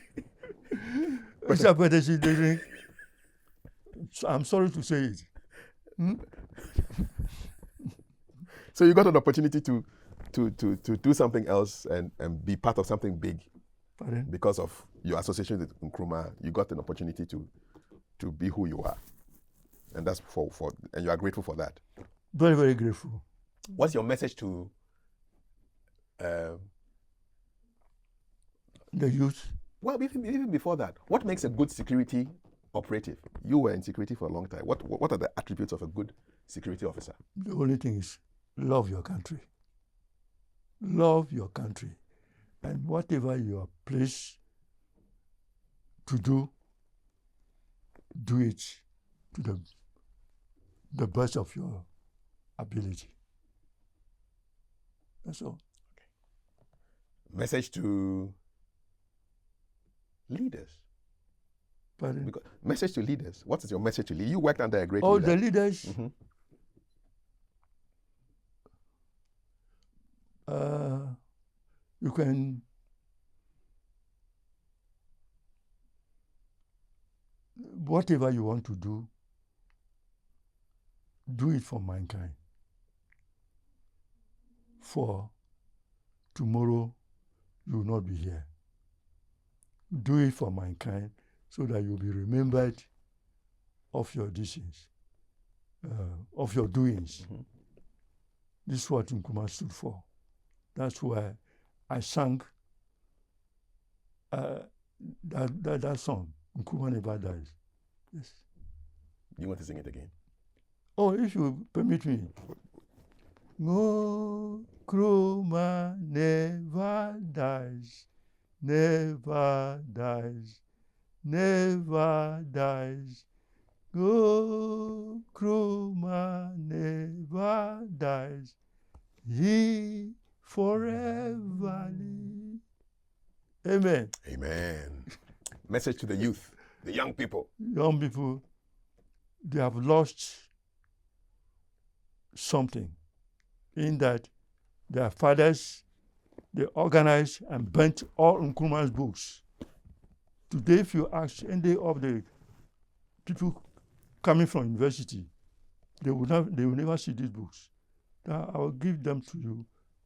Which apetesi they drink? I'm sorry to say it. So you got an opportunity to do something else and be part of something big. Pardon? Because of your association with Nkrumah, you got an opportunity to be who you are. And that's and you are grateful for that. Very, very grateful. What's your message to the youth? Well, even before that, what makes a good security operative? You were in security for a long time. What are the attributes of a good security officer? The only thing is love your country. Love your country. And whatever you are placed to do it to the best of your ability. That's all. Okay. Message to leaders. Pardon? Message to leaders. What is your message to leaders? You worked under a great leader. The leaders. You can whatever you want to do it for mankind. For tomorrow you will not be here. Do it for mankind so that you'll be remembered of your decisions, of your doings. This is what Nkrumah stood for. That's why I sang that song, Nkrumah Never Dies. Yes. You want to sing it again? Oh, if you permit me. Nkrumah never dies, never dies, never dies. Nkrumah never dies. He forever lives. Amen. Amen. Message to the youth, the young people. Young people, they have lost something in that their fathers, they organized and burnt all Nkrumah's books. Today, if you ask any of the people coming from university, they will never see these books. Now, I will give them to you.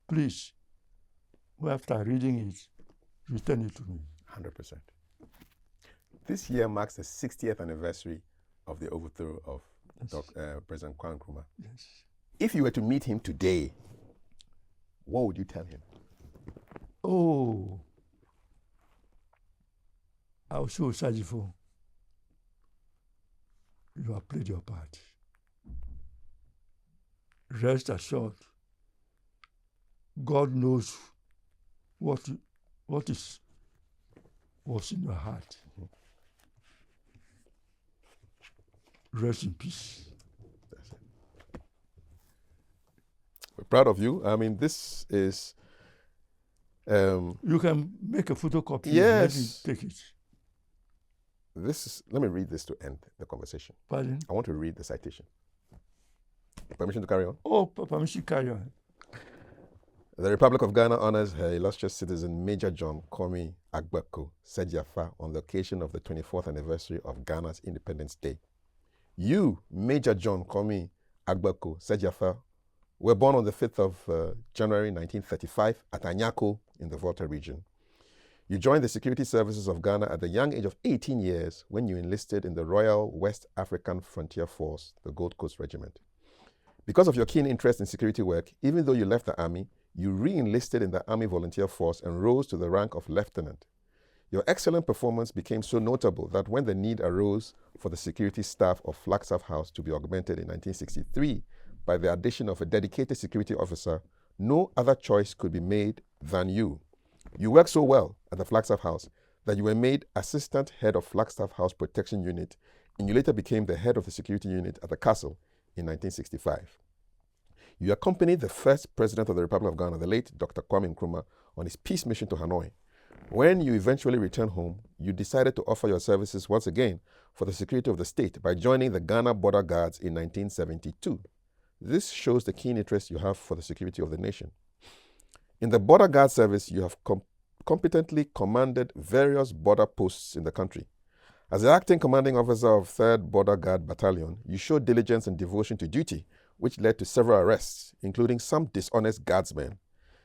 Please, after reading it, return it to me. 100%. This year marks the 60th anniversary of the overthrow of President Kwame Nkrumah. Yes. If you were to meet him today, what would you tell him? Oh, I will say, Osagyefo, you have played your part. Rest assured, God knows what was in your heart. Rest in peace. That's it. We're proud of you. I mean, this is... you can make a photocopy. Yes. And let me take it. Let me read this to end the conversation. Pardon? I want to read the citation. Permission to carry on? Oh, permission, carry on. The Republic of Ghana honors her illustrious citizen Major John Kwame Agbeko Sedziafa on the occasion of the 24th anniversary of Ghana's Independence Day. You, Major John Kwame Agbeko Sedziafa, were born on the 5th of January 1935 at Anyako in the Volta region. You joined the security services of Ghana at the young age of 18 years when you enlisted in the Royal West African Frontier Force, the Gold Coast Regiment. Because of your keen interest in security work, even though you left the army, you re-enlisted in the Army Volunteer Force and rose to the rank of lieutenant. Your excellent performance became so notable that when the need arose for the security staff of Flagstaff House to be augmented in 1963 by the addition of a dedicated security officer, no other choice could be made than you. You worked so well at the Flagstaff House that you were made assistant head of Flagstaff House Protection Unit, and you later became the head of the security unit at the castle in 1965. You accompanied the first president of the Republic of Ghana, the late Dr. Kwame Nkrumah, on his peace mission to Hanoi. When you eventually returned home, you decided to offer your services once again for the security of the state by joining the Ghana Border Guards in 1972. This shows the keen interest you have for the security of the nation. In the Border Guard service, you have competently commanded various border posts in the country. As the acting commanding officer of 3rd Border Guard Battalion, you showed diligence and devotion to duty, which led to several arrests, including some dishonest guardsmen.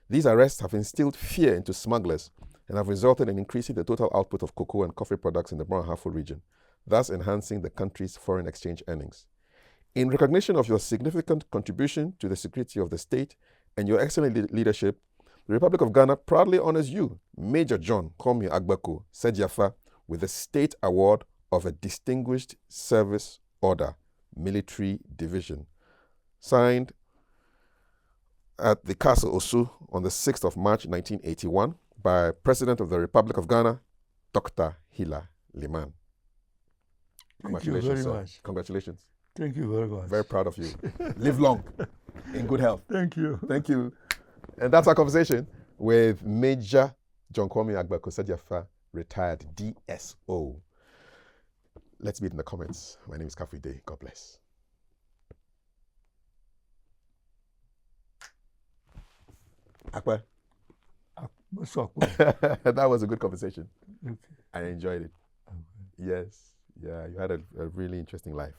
These arrests have instilled fear into smugglers and have resulted in increasing the total output of cocoa and coffee products in the Brong-Ahafo region, thus enhancing the country's foreign exchange earnings. In recognition of your significant contribution to the security of the state and your excellent leadership, the Republic of Ghana proudly honors you, Major John Kwame Agbeko Sedziafa, with the State Award of a Distinguished Service Order, Military Division, signed at the Castle Osu on the 6th of March 1981 by President of the Republic of Ghana, Dr. Hila Liman. Thank you very much. Congratulations. Thank you very much. Very proud of you. Live long, in good health. Thank you. Thank you. And that's our conversation with Major John Kwame Agbeko Sedziafa, retired DSO. Let's meet in the comments. My name is Kafui Dey. God bless. Akbar. That was a good conversation. Okay. I enjoyed it. Okay. Yes. Yeah, you had a really interesting life.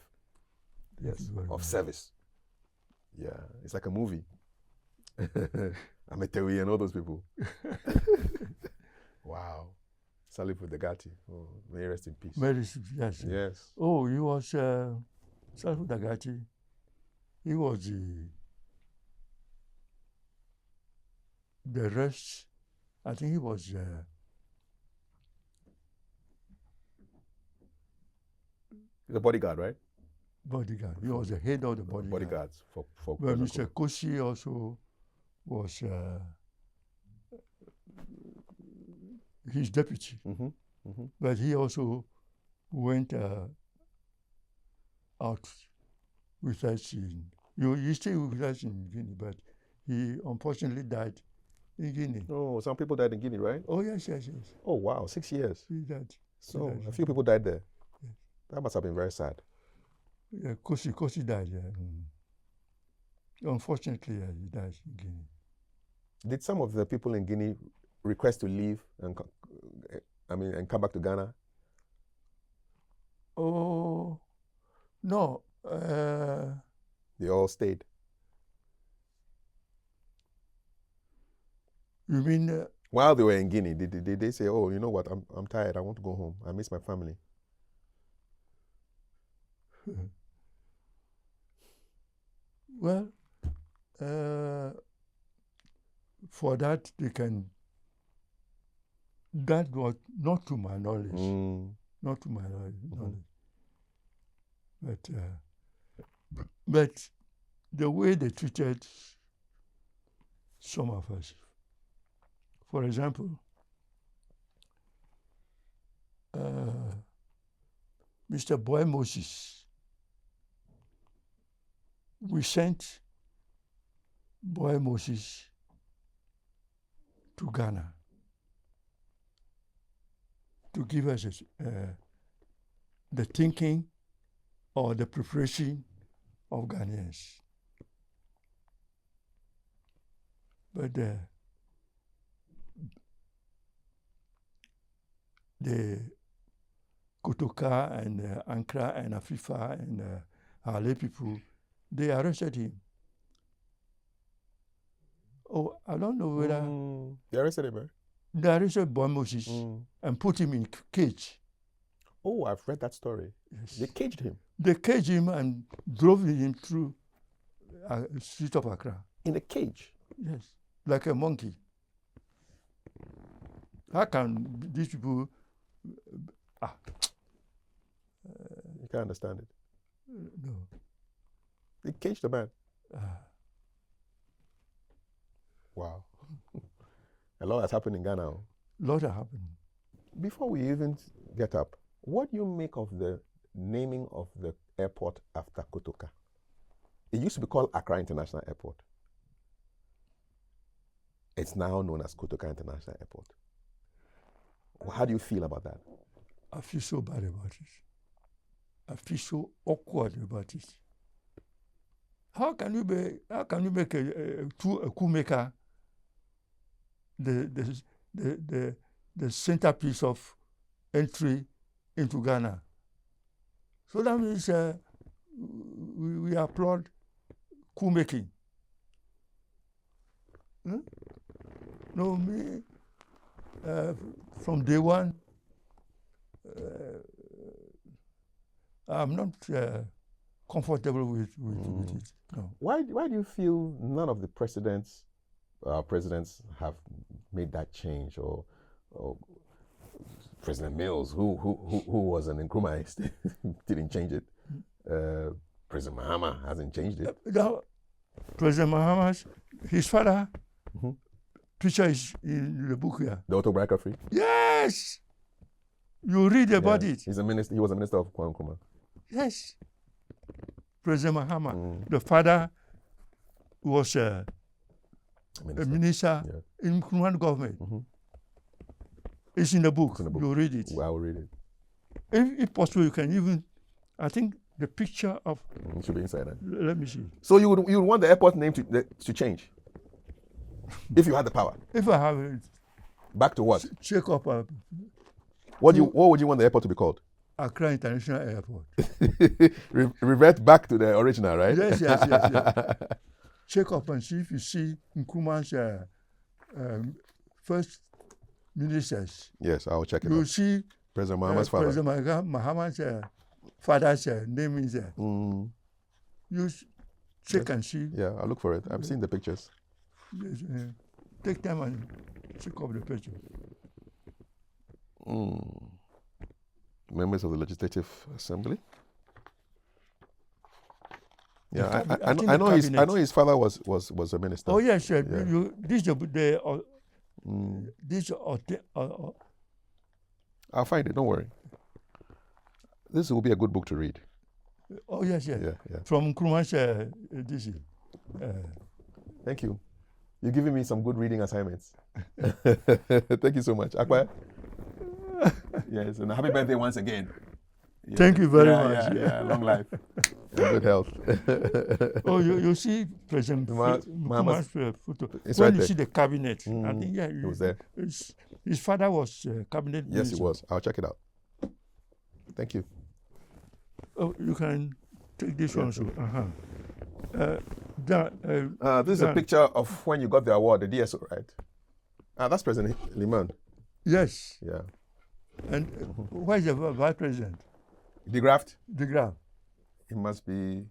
Yes. Of service. Yeah. It's like a movie. Ametewi and all those people. Wow. Salif Dagati. Oh, may he rest in peace. Yes. Yes. Oh, he was Salif Dagati. He was the rest. I think he was the bodyguard, right? bodyguard. He was the head of the bodyguard. Bodyguards for But President Mr. Kosi also was his deputy. But he also went out with us he stayed with us in Guinea, but he unfortunately died in Guinea. Oh, some people died in Guinea, right? Oh, yes. Oh, wow, 6 years. He died. So He died. a few people died there. Yes. That must have been very sad. Yeah, Kosi died, yeah. Unfortunately, he died in Guinea. Did some of the people in Guinea request to leave and come back to Ghana? Oh, no. They all stayed. You mean? While they were in Guinea, did they say, "Oh, you know what? I'm tired. I want to go home. I miss my family." Well, for that they can. That was not to my knowledge. Not to my knowledge. But the way they treated some of us, for example, Mr. Boy Moses, we sent Boy Moses to Ghana to give us the thinking or the preparation of Ghanaians. But the Kotoka and Ankara and Afifa and Hale people, they arrested him. Oh, I don't know whether... They arrested him, right? They arrested Boy Moses and put him in cage. Oh, I've read that story. Yes. They caged him. They caged him and drove him through the street of Accra. In a cage? Yes, like a monkey. How can these people... You can't understand it. No. They caged the man. Wow. A lot has happened in Ghana. A lot has happened. Before we even get up, what do you make of the naming of the airport after Kotoka? It used to be called Accra International Airport. It's now known as Kotoka International Airport. How do you feel about that? I feel so bad about it. I feel so awkward about it. How can you make a coup maker the centerpiece of entry into Ghana? So that means we applaud coup making. No, me from day one, I'm not comfortable with it. No. Why do you feel none of the presidents have made that change, or President Mills, who was an Nkrumahist, didn't change it. President Mahama hasn't changed it. President Mahama, his father, picture is in the book here. The autobiography? Yes! You read about it. He's a minister. He was a minister of Kwame Nkrumah. Yes. President Mahama, the father was a minister in Nkrumah government. It's in the book. You read it. Well, I will read it. If possible, you can even, I think the picture of... It should be inside that. Let me see. So you would want the airport name to change? If you had the power? If I have it. Back to what? Check up. What would you want the airport to be called? Accra International Airport. Revert back to the original, right? Yes. Check up and see if you see Nkrumah's first ministers. Yes, I'll check it out. You'll see President Mahama's father. President Mahama's father's name is there. You check and see. Yeah, I'll look for it. I've seen the pictures. Yes, take time and check up the picture. Members of the Legislative Assembly. Yeah, think I the know his cabinet. father was a minister. Oh yes, sure. Yeah. This I'll find it. Don't worry. This will be a good book to read. oh yes, Yeah, yeah. From Nkrumah's this. Thank you. You're giving me some good reading assignments. Thank you so much. Akwa? Yes, and happy birthday once again. Yeah. Thank you very much. Yeah, long life. And good health. Oh, you see President Nkrumah's photo. It's When right you there. see the cabinet, I think He was there. His father was cabinet Yes, minister. he was. I'll check it out. Thank you. Oh, you can take this one. So, This is a picture of when you got the award, the DSO, right? That's President Liman. yes. Yeah. And where is the vice president? De Graft? De Graaf. It must be.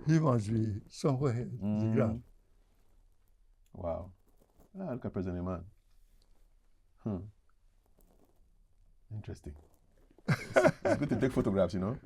He must be somewhere here. De Graaf. Wow. Look at President Liman. Interesting. It's good to take photographs, you know.